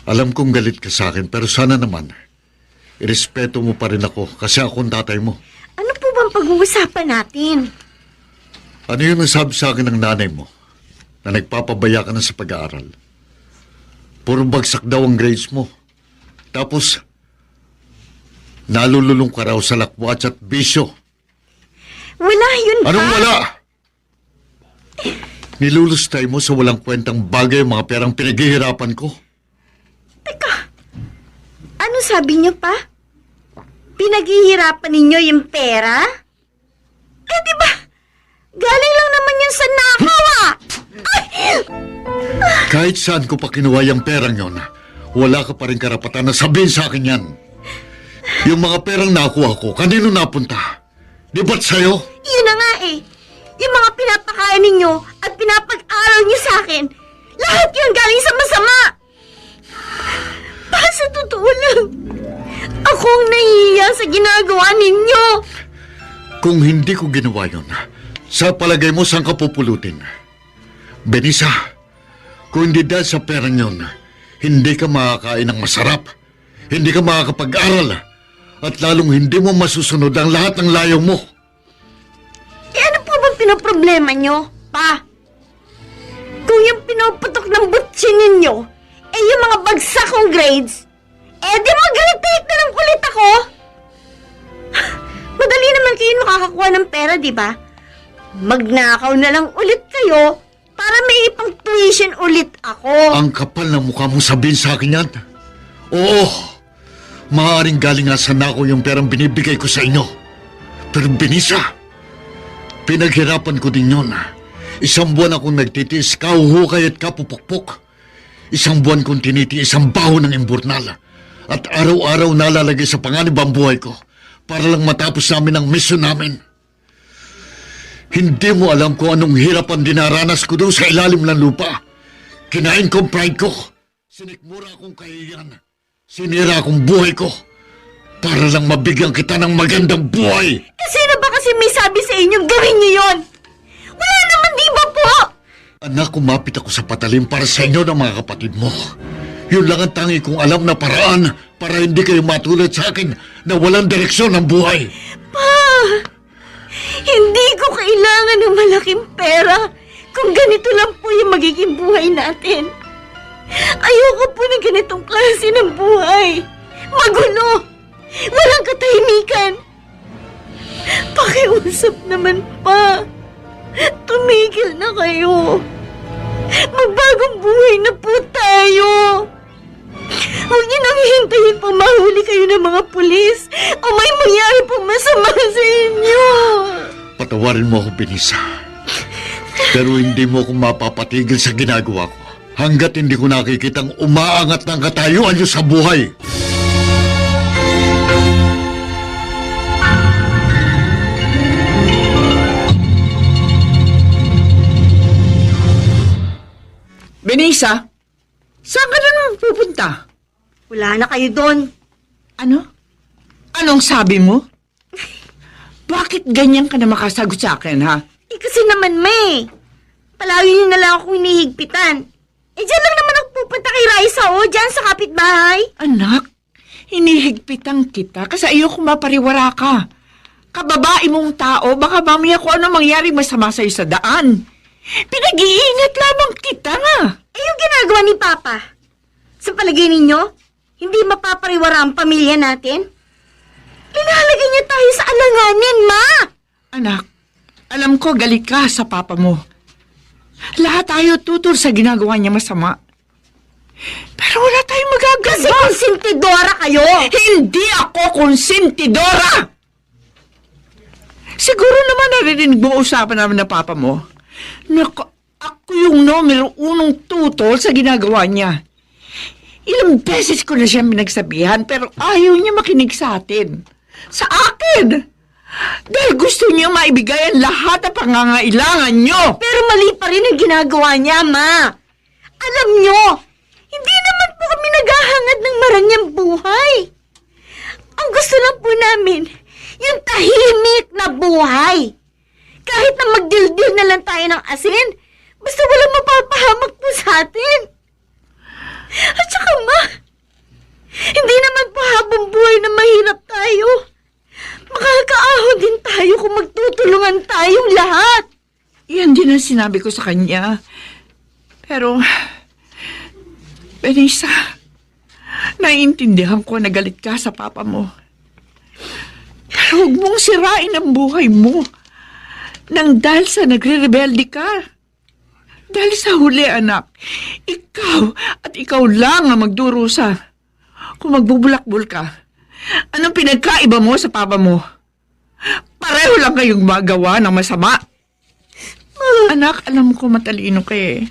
Alam kong galit ka sa akin, pero sana naman, irespeto mo pa rin ako kasi ako ang tatay mo. Ano po bang pag-uusapan natin? Ano yung nasabi sa akin ng nanay mo na nagpapabaya ka na sa pag-aaral? Puro bagsak daw ang grades mo. Tapos, nalululong ka raw sa lakwats at bisyo. Wala yun pa. Anong wala? Nilulustay mo sa walang kwentang bagay ang mga perang pinaghihirapan ko. Ano sabi niyo pa? Pinaghihirapan ninyo yung pera? Eh, di ba? Galing lang naman yan sa nakaw, ah! Ay! Kahit saan ko pa kinuha yung perang yon, wala ka pa rin karapatan na sabihin sa akin yan. Yung mga perang nakuha ko, kanino napunta? Di ba't sa'yo? Yun na nga eh. Yung mga pinapakain ninyo at pinapag-aral niyo sa akin, lahat yun galing sa masama. Sa totoo lang, ako ang nahihiya sa ginagawa ninyo. Kung hindi ko ginawa yun, sa palagay mo saan ka pupulutin? Benisa, kung hindi dahil sa perang yun, hindi ka makakain ng masarap, hindi ka makakapag-aral, at lalong hindi mo masusunod ang lahat ng layaw mo. Eh ano po bang pinoproblema nyo, pa? Kung yung pinuputok ng butsi ninyo, eh yung mga bagsak kong grades, eh di mag-retake na lang ulit ako. Madali naman kayo makakakuha ng pera, di ba? Magnakaw na lang ulit kayo para may ipang tuition ulit ako. Ang kapal ng mukha mong sabihin sa akin yan. Oo, maaaring galing nga sa nako yung perang binibigay ko sa inyo. Pero Benisa, pinaghirapan ko din yun. Isang buwan akong nagtitiis, kahuhukay at kapupukpok. Isang buwan kong tinitiis ang baho ng imburnal. At araw-araw nalalagay sa panganib ang buhay ko para lang matapos namin ang misyon namin. Hindi mo alam kung anong hirap ang dinaranas ko doon sa ilalim ng lupa. Kinain ko ang pride ko. Sinikmura akong kahiyan. Sinira akong buhay ko para lang mabigyan kita ng magandang buhay. Sino ba kasi may sabi sa inyong gawin niyo yon? Wala naman, di ba po? Anak, kumapit ako sa patalim para sa inyo ng mga kapatid mo. Yun lang ang tangi kong alam na paraan para hindi kayo matulad sa akin na walang direksyon ng buhay. Pa, hindi ko kailangan ng malaking pera kung ganito lang po yung magiging buhay natin. Ayoko po ng ganitong klase ng buhay. Magulo. Walang katahimikan. Pakiusap naman pa. Tumigil na kayo. Magbagong buhay na po tayo. Huwag niyo nang hintayin pa mahuli kayo ng mga pulis o may mangyari pong masama sa inyo. Patawarin mo ako, Benisa. Pero hindi mo ako mapapatigil sa ginagawa ko hanggat hindi ko nakikitang umaangat ng katayuan niyo sa buhay. Benisa, saan ka na naman pupunta? Wala na kayo doon. Ano? Anong sabi mo? Bakit ganyan ka na makasagot sa akin, ha? Eh kasi naman, May. Palagi niyo na lang ako hinihigpitan. Eh dyan lang naman ako pupunta kay Raisa, o dyan sa kapitbahay. Anak, hinihigpitan kita kasi ayoko mapariwara ka. Kababae mong tao, baka mamaya kung ano mangyari masama sa'yo sa daan. Pinag-iingat lamang kita nga. Eh yung ginagawa ni Papa, sa palagay ninyo, hindi mapapariwara ang pamilya natin? Linalagay niya tayo sa alanganin, Ma! Anak, alam ko galit ka sa papa mo. Lahat tayo tutol sa ginagawa niya masama. Pero wala tayong magagawa. Kasi konsentidora kayo! Hindi ako konsentidora! Siguro naman narinig mo usapan namin ng papa mo. Ako yung numero unong tutol sa ginagawa niya. Ilang beses ko na siya pinagsabihan pero ayaw niya makinig sa atin. Sa akin! Dahil gusto niyo maibigay ang lahat ng pangangailangan niyo. Pero mali pa rin ang ginagawa niya, Ma. Alam niyo, hindi naman po kami naghahangad ng marangyang buhay. Ang gusto lang po namin, yung tahimik na buhay. Kahit na magdildil na lang tayo ng asin, basta walang mapapahamak po sa atin. At saka, Ma, hindi naman po habang buhay na mahirap tayo. Makakaahon din tayo kung magtutulungan tayong lahat. Yan din ang sinabi ko sa kanya. Pero, Vanessa, naiintindihan ko na galit ka sa papa mo. Pero huwag mong sirain ang buhay mo nang dahil sa nagre-rebelde ka. Dahil sa huli, anak, ikaw at ikaw lang ang magdurusa. Kung magbubulakbul ka, anong pinagkaiba mo sa papa mo? Pareho lang kayong magawa ng masama. Anak, alam ko matalino ka eh.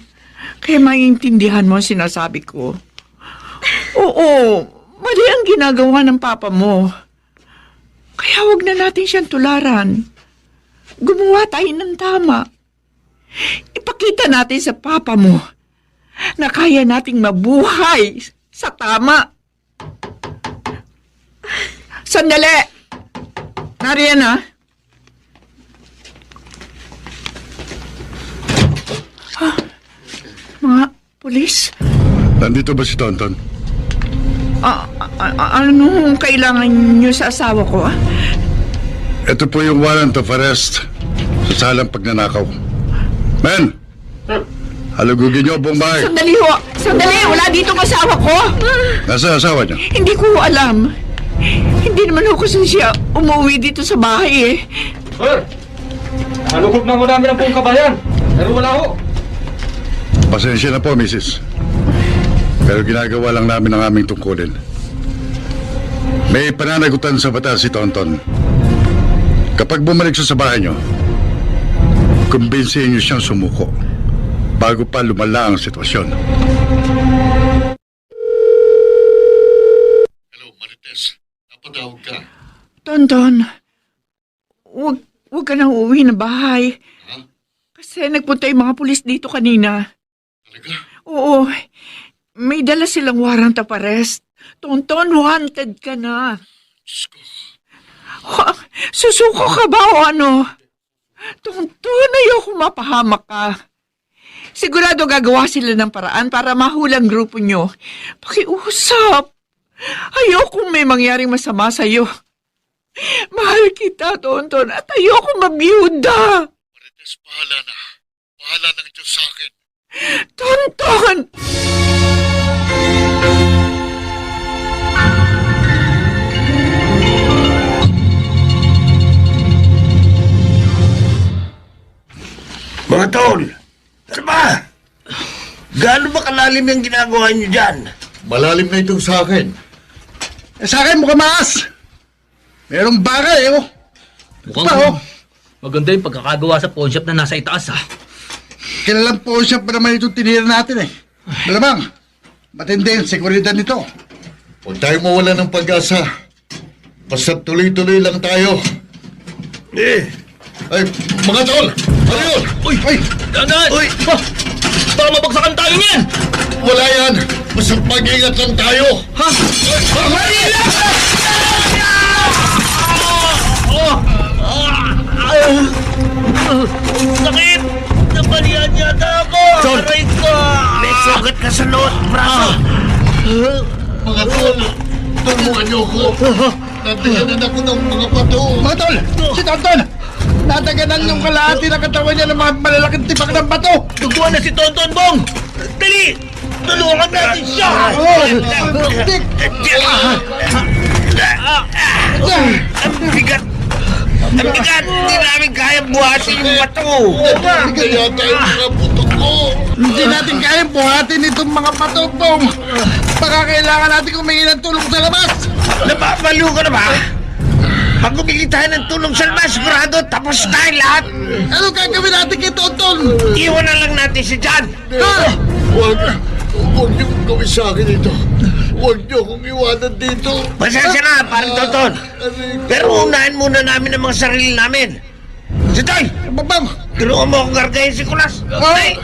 Kaya maiintindihan mo ang sinasabi ko. Oo, mali ang ginagawa ng papa mo. Kaya wag na natin siyang tularan. Gumawa tayo ng tama. Ipakita natin sa papa mo na kaya nating mabuhay sa tama. Sandali! Nariyan ha? Mga pulis? Nandito ba si Tonton? Anong kailangan niyo sa asawa ko? Ito po yung warrant of arrest sa salang pagnanakaw. Men! Halugugin niyo ang buong bahay. Sandali ho! Sandali! Wala dito ang asawa ko! Nasa asawa niyo? Hindi ko alam. Hindi naman ako kasi siya umuwi dito sa bahay eh. Sir! Nalugog na mo namin ang buong kabayan. Pero wala ho. Pasensya na po, Mrs. Pero ginagawa lang namin ang aming tungkulin. May pananagutan sa batas si Tonton. Kapag bumalik siya sa bahay niyo, kumbinsihin niyo siyang sumuko bago pa lumala ang sitwasyon. Hello, Marites. Napatawag ka. Tonton, wag ka nang uuwi na bahay. Kasi nagpunta yung mga pulis dito kanina. Talaga? Oo, may dala silang warrant of arrest. Tonton, wanted ka na. Diyos ko. Susuko ka ba o ano? Tonton, ayoko mapahamak ka. Sigurado gagawa sila ng paraan para mahulang grupo nyo. Pakiusap. Ayoko may mangyaring masama sa'yo. Mahal kita, Tonton, at ayoko mabiyuda. Marites, bahala na. Bahala ng Diyos sa akin. Tonton! Mga tol, ano ba? Gaano ba kalalim yung ginagawa niyo dyan? Malalim na itong sa akin. Sa akin, mukhang maas. Merong baka oh. Mukhang Pa, oh. maganda yung pagkakagawa sa pawn shop na nasa itaas ha. Kilalang po siya pa naman itong tinira natin eh. Malamang, matindi ang seguridad nito. Huwag tayo mawala ng pag-asa. Basta tuloy-tuloy lang tayo. Ay, mga tol! Ano yun? Uy! Ay! Dahan! Uy! Baka mabagsakan tayo niyan! Wala yan! Basta mag-ingat lang tayo! Ha? Sakit! Nabalian yata ako! Tol! Aray ko! May sugat ka sa loot, braso! Mga tol! Tulungan niyo ako! Nataganan ako ng mga pato! Mga tol! Si Tonton! Nataganan yung kalahati ng katawan niya ng mga malalaking tipak ng bato! Tuguan na si Tonton Bong! Dali! Tulungan natin siya! Dik! Ang bigat! Ang bigat! Hindi namin kaya buhatin yung bato! Kaya tayo mga putok ko! Hindi natin kaya buhatin itong mga bato, Bong! Baka kailangan natin humingi ng tulong sa labas! Napapalo ka na ba? Pag humingi tayo ng tulong sa labas, sigurado tapos tayo lahat! Ano gagawin natin kay Tonton? Iwan na lang natin si John! Ha? Huwag! Huwag niyo kong gawin sa akin ito. Huwag niyo akong iwanan dito. Pasensya na, parang Tonton. Pero unahin muna namin ang mga sarili namin. Si Toy! Babang! Tulungan mo akong gargayin si Kulas. Ay!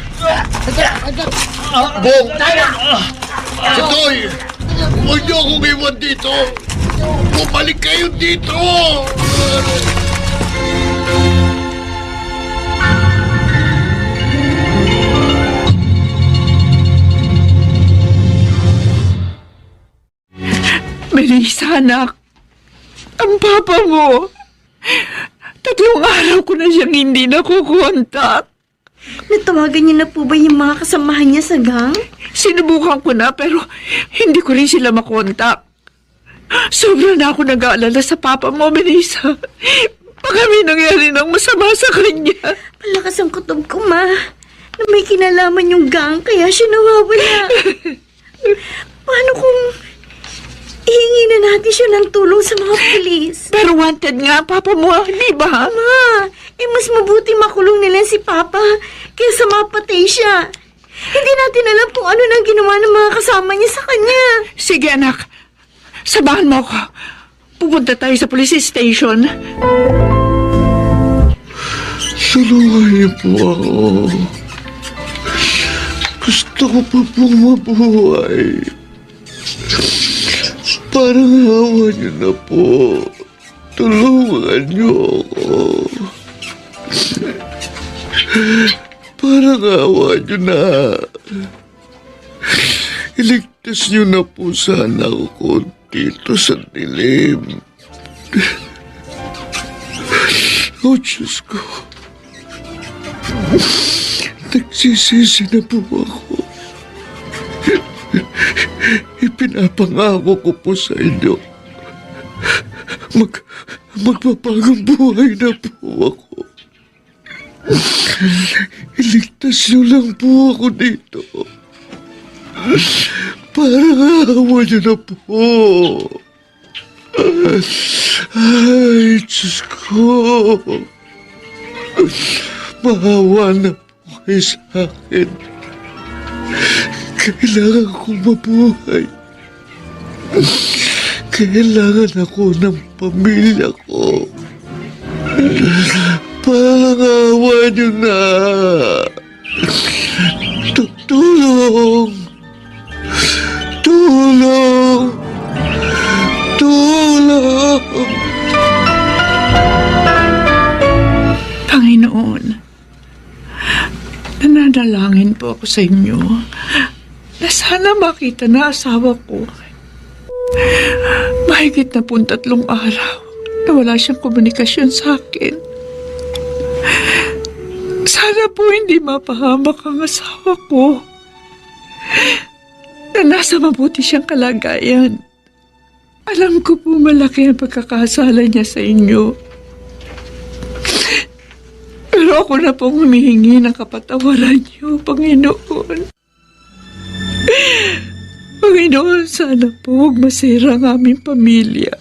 Bong! Toy! Huwag niyo akong iwan dito. Bumalik kayo dito. Melissa, anak. Ang papa mo. 3 araw ko na siyang hindi nakukontak. Natawagan niyo na po ba yung mga kasamahan niya sa gang? Sinubukan ko na pero hindi ko rin sila makontak. Sobra na ako nag-aalala sa papa mo, Melissa. Baka may nangyari ng masama sa kanya. Palakas ang kutob ko, Ma. Na may kinalaman yung gang kaya siya nawawala. Paano kung ihingi na natin siya ng tulong sa mga pulis? Pero wanted nga, papa mo, di ba? Ma, mas mabuti makulong nila si Papa kaysa mapatay siya. Hindi natin alam kung ano nang ginawa ng mga kasama niya sa kanya. Sige, anak. Sabahan mo ako. Pupunta tayo sa police station. Tulungan niyo po ako. Gusto ko pa pong mabuhay. Parang hawa niyo na po. Tulungan niyo ako. Parang hawa niyo na. Iligtas niyo na po sana ako dito sa dilim. Oh, Diyos ko. Nagsisisi na po ako. Ipinapangako ko po sa inyo. Magbabagong buhay na po ako. Iligtas niyo lang po ako dito. Parang awa niyo na po. Ay, Diyos ko. Maawa na po kayo sa akin. Kailangan kong mabuhay. Kailangan ako ng pamilya ko. Pangawa niyo na. Tulong! Tulong! Tulong! Panginoon, nananalangin po ako sa inyo na sana makita na asawa ko. Mahigit na po 3 araw na wala siyang komunikasyon sa akin. Sana po hindi mapahamak ang asawa ko na nasa mabuti siyang kalagayan. Alam ko po malaki ang pagkakasala niya sa inyo. Pero ako na pong humihingi ng kapatawaran niyo, Panginoon. Panginoon, sana po huwag masira ang aming pamilya.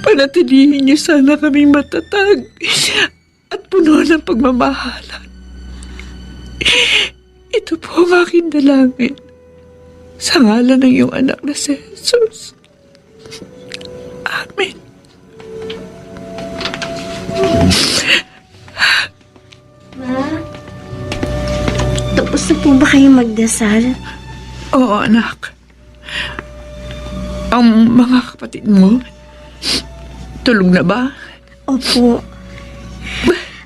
Panatilihin niyo sana kaming matatag at puno ng pagmamahalan. Ito po ang aking dalangin sa ngalan ng iyong anak na si Jesus. Amen. Ma, tapos na po ba kayo magdasal? Oo, anak. Ang mga kapatid mo, tulog na ba? Opo.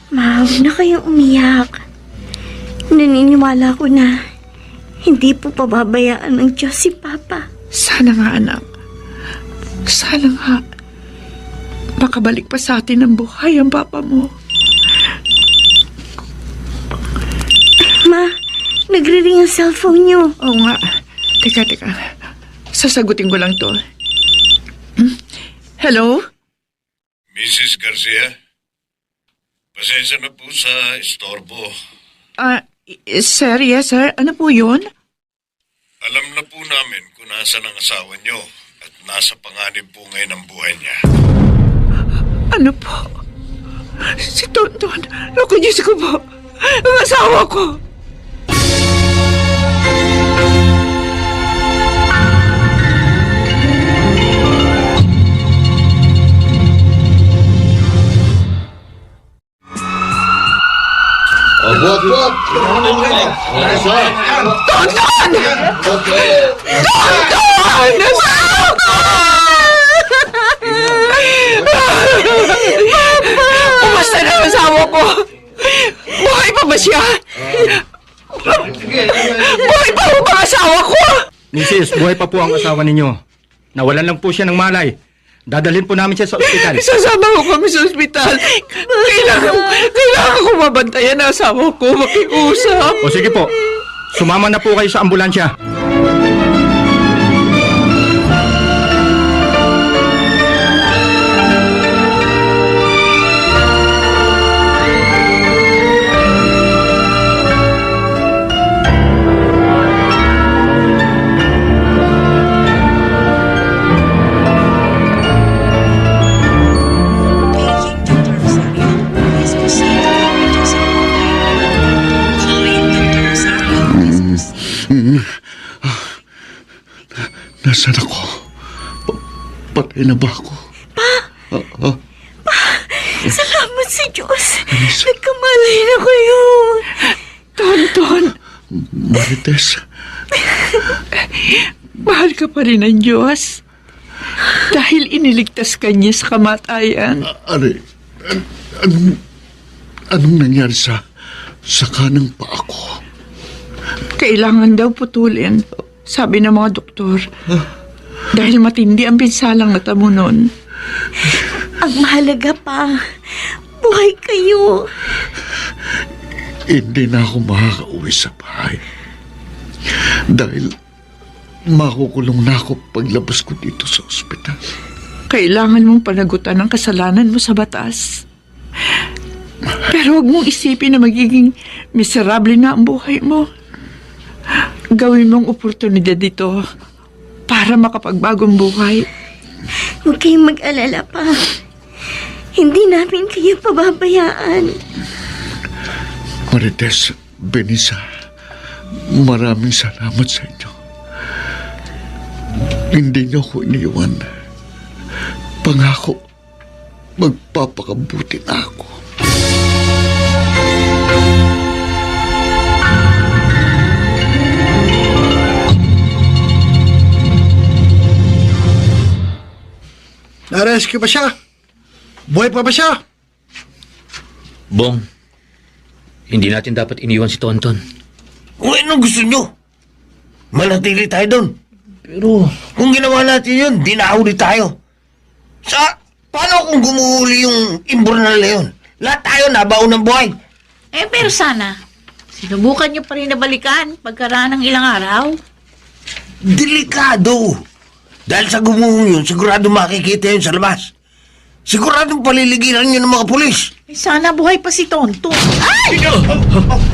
Ma, huwag na kayong umiyak. Naniniwala ko na hindi po pababayaan ng Diyos si Papa. Sana nga, anak. Sana nga makabalik pa sa atin ng buhay ang papa mo. Ma, nagre-ring ang cellphone niyo. Oo nga. Teka. Sasagutin ko lang to. Hello? Mrs. Garcia, pasensya na po sa istorbo. Sir, yes, sir. Ano po yun? Alam na po namin kung nasa ang asawa niyo at nasa panganib po ngayon ang buhay niya. Ano po? Si Tonton. Naku, Diyos ko po. Ang asawa ko. Tonton! Asawa ko! Kumusta na ang asawa ko? Buhay pa ba siya? Buhay pa ba ang asawa ko? Mrs., buhay pa po ang asawa ninyo. Nawalan lang po siya ng malay. Dadalhin po namin siya sa ospital. Sasama ko kami sa ospital. Kailangan ko mabantayan ang asawa ko. Makiusap. O sige po, sumama na po kayo sa ambulansya. Nasaan ako? Patay na ba ako? Salamat sa Diyos. Nagkamalay na kayo. Tonton, Marites, mahal ka pa rin ng Diyos. Dahil iniligtas ka niya sa kamatayan. anong nangyari sa kanang paa ko? Kailangan daw putulin, sabi ng mga doktor. Dahil matindi ang pinsalang natamo nun. Ang mahalaga pa, buhay kayo. Hindi na ako makakauwi sa bahay. Dahil makukulong na ako paglabas ko dito sa ospital. Kailangan mong panagutan ang kasalanan mo sa batas. Pero huwag mong isipin na magiging miserable na ang buhay mo. Gawin mong oportunidad dito para makapagbagong buhay. Huwag kayong mag-alala pa. Hindi namin kayo pababayaan. Marites, Benisa, maraming salamat sa inyo. Hindi niyo ako iniwan. Pangako, magpapakabuti na ako. Na-rescue pa siya? Buhay pa ba siya? Bong, hindi natin dapat iniwan si Tonton. Kung anong gusto nyo? Manatili tayo doon. Pero, Kung ginawa natin yun, di naahuli tayo. Paano kung gumuhuli yung imburnal na yun? Lahat tayo nabaon ng buhay. Pero sana, sinubukan niyo pa rin na balikan pagkaraan ng ilang araw. Delikado. Dahil sa gumuhong yun, sigurado makikita yun sa labas. Siguradong paliligiran yun ng mga pulis. Sana buhay pa si Tonton.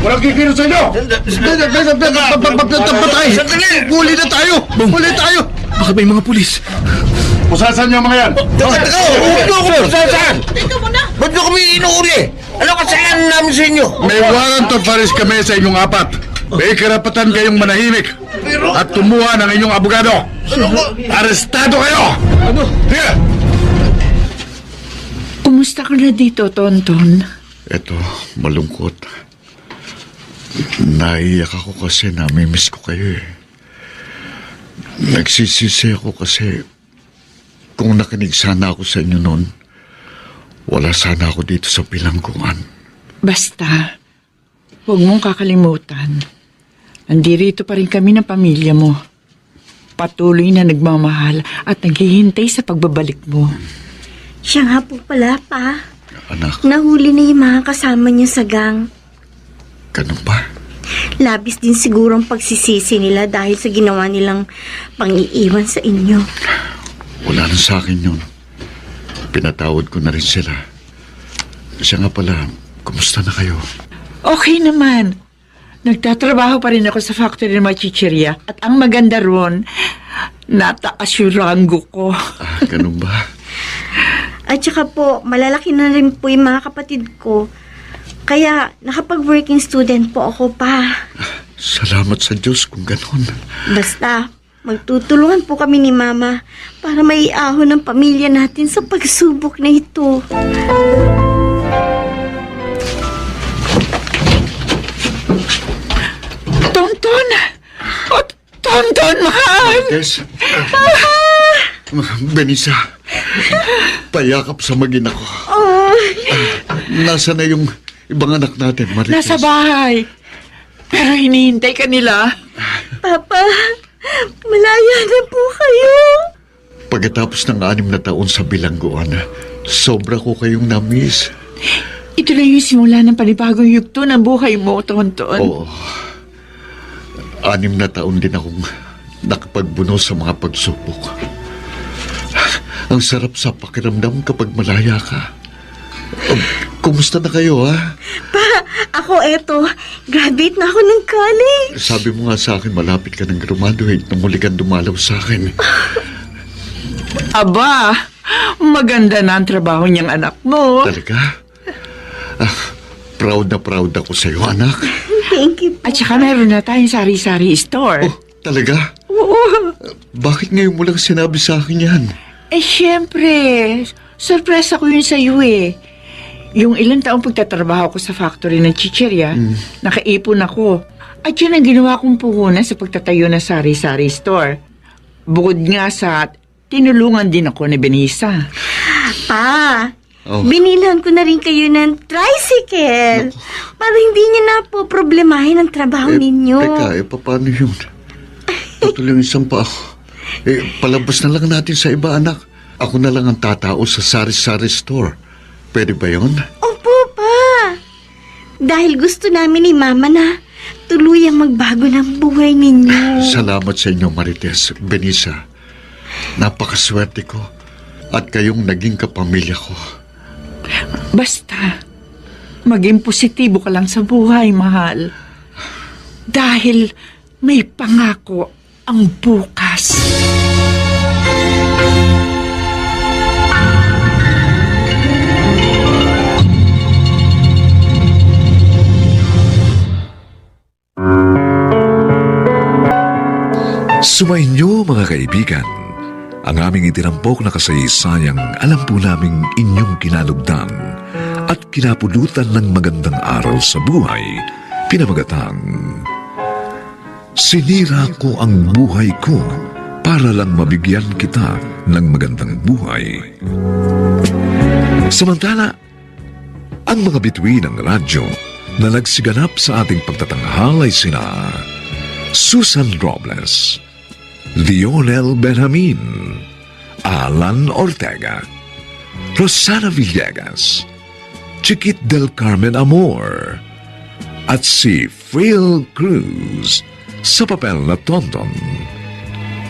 Walang kikilos sa inyo! Patay! Huli na tayo! Huli tayo! baka may mga pulis. Pusasan niyo ang mga yan! Teka! Huwag niyo ako pusasan! Ba't niyo kami inuuli? Ano kasalanan namin sa inyo? May warrant of arrest kami sa inyong apat. May karapatan kayong manahimik at tumuha ng inyong abogado. Arestado kayo! Ano? Sige! Kumusta ka na dito, Tonton? Eto, malungkot. Naiyak ako kasi namimiss ko kayo eh. Nagsisisi ako kasi kung nakinig sana ako sa inyo noon, wala sana ako dito sa bilangguan. Basta, huwag mong kakalimutan. Nandirito pa rin kami ng pamilya mo. Patuloy na nagmamahal at naghihintay sa pagbabalik mo. Siya nga po pala, pa. Anak, Nahuli na yung mga kasama niya sa gang. ganun ba? Labis din siguro ang pagsisisi nila dahil sa ginawa nilang pang-iiwan sa inyo. Wala na sa akin yun. Pinatawad ko na rin sila. Siya nga pala, kumusta na kayo? Okay naman. Nagtatrabaho pa rin ako sa factory ng machicheria. At ang maganda ron, nataas yung ranggo ko. Ganun ba? At saka po, malalaki na rin po yung mga kapatid ko. Kaya nakapag-working student po ako, pa. Salamat sa Diyos kung ganun. Basta, magtutulungan po kami ni Mama para maiahon ng pamilya natin sa pagsubok na ito. Tonton, mahal! Marites. Benisa. Payakap sa magina ko. Nasa na yung ibang anak natin, Marites? Nasa bahay. Pero hinihintay ka nila. Papa, malaya na po kayo. Pagkatapos ng 6 na taon sa bilangguan, sobra ko kayong na-miss. Ito na yung simula ng panibagong yugto ng buhay mo, Tonton. Oo. 6 na taon din akong nakapagbuno sa mga pagsubok. Ang sarap sa pakiramdam kapag malaya ka. Kumusta na kayo, ha? Pa, ako eto. Graduate na ako ng college. Sabi mo nga sa akin, malapit ka ng graduate nung muli kang dumalaw sa akin. Aba, maganda na ang trabaho niyang anak mo. Talaga? Proud na proud ako sa'yo, anak. Thank you. At saka meron na tayong sari-sari store. Oh, talaga? Oo. Bakit ngayon mo lang sinabi sa akin yan? Siyempre. Surprise ako yun sa'yo eh. Yung ilang taong pagtatrabaho ko sa factory ng chichirya, nakaipon ako. At yun ang ginawa kong puhunan sa pagtatayo ng sari-sari store. Bukod nga sa tinulungan din ako ni Benisa. Pa, Oh. binilhan ko na rin kayo ng tricycle. Para hindi niyo na po problemahin ang trabaho ninyo. Teka, paano yun? Patuloy yung isang pa ako. Palabas na lang natin sa iba, anak. Ako na lang ang tatao sa sari-sari store. Pwede ba yun? Opo, pa. Dahil gusto namin ni Mama na tuluyang magbago ng buhay ninyo. Salamat sa inyo, Marites, Benisa. Napakaswerte ko. At kayong naging kapamilya ko. Basta, maging positibo ka lang sa buhay, mahal. Dahil may pangako ang bukas. Sumainyo mga kaibigan, ang aming itinampok na kasaysayang alam po naming inyong kinalugdan at kinapulutan ng magandang aral sa buhay, pinamagatang Sinira ko ang buhay ko para lang mabigyan kita ng magandang buhay. Samantala, ang mga bituin ng radyo na nagsiganap sa ating pagtatanghal ay sina Susan Robles, Lionel Benjamin, Alan Ortega, Rosana Villegas, Chiquit del Carmen Amor, at si Phil Cruz sa papel na Tonton.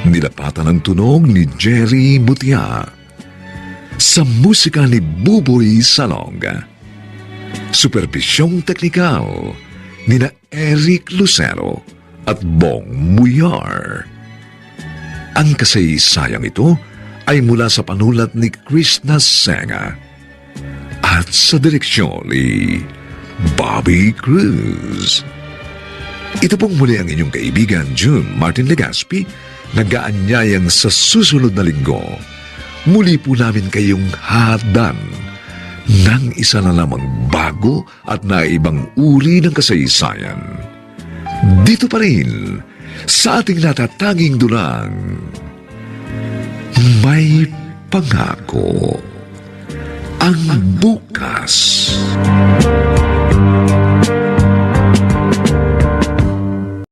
Nilapatan ang tunog ni Jerry Mutia. Sa musika ni Buboy Salong. Supervisyong teknikal ni na Eric Lucero at Bong Muyar. Ang kasaysayang ito ay mula sa panulat ni Krishna Senga at sa direksyon ni Bobby Cruz. Ito pong muli ang inyong kaibigan June Martin Legaspi, nag-aanyayang sa susunod na linggo. Muli po namin kayong hadan ng isa na namang bago at naibang uri ng kasaysayan. Dito pa rin sa ating natatanging dulang, may pangako ang bukas.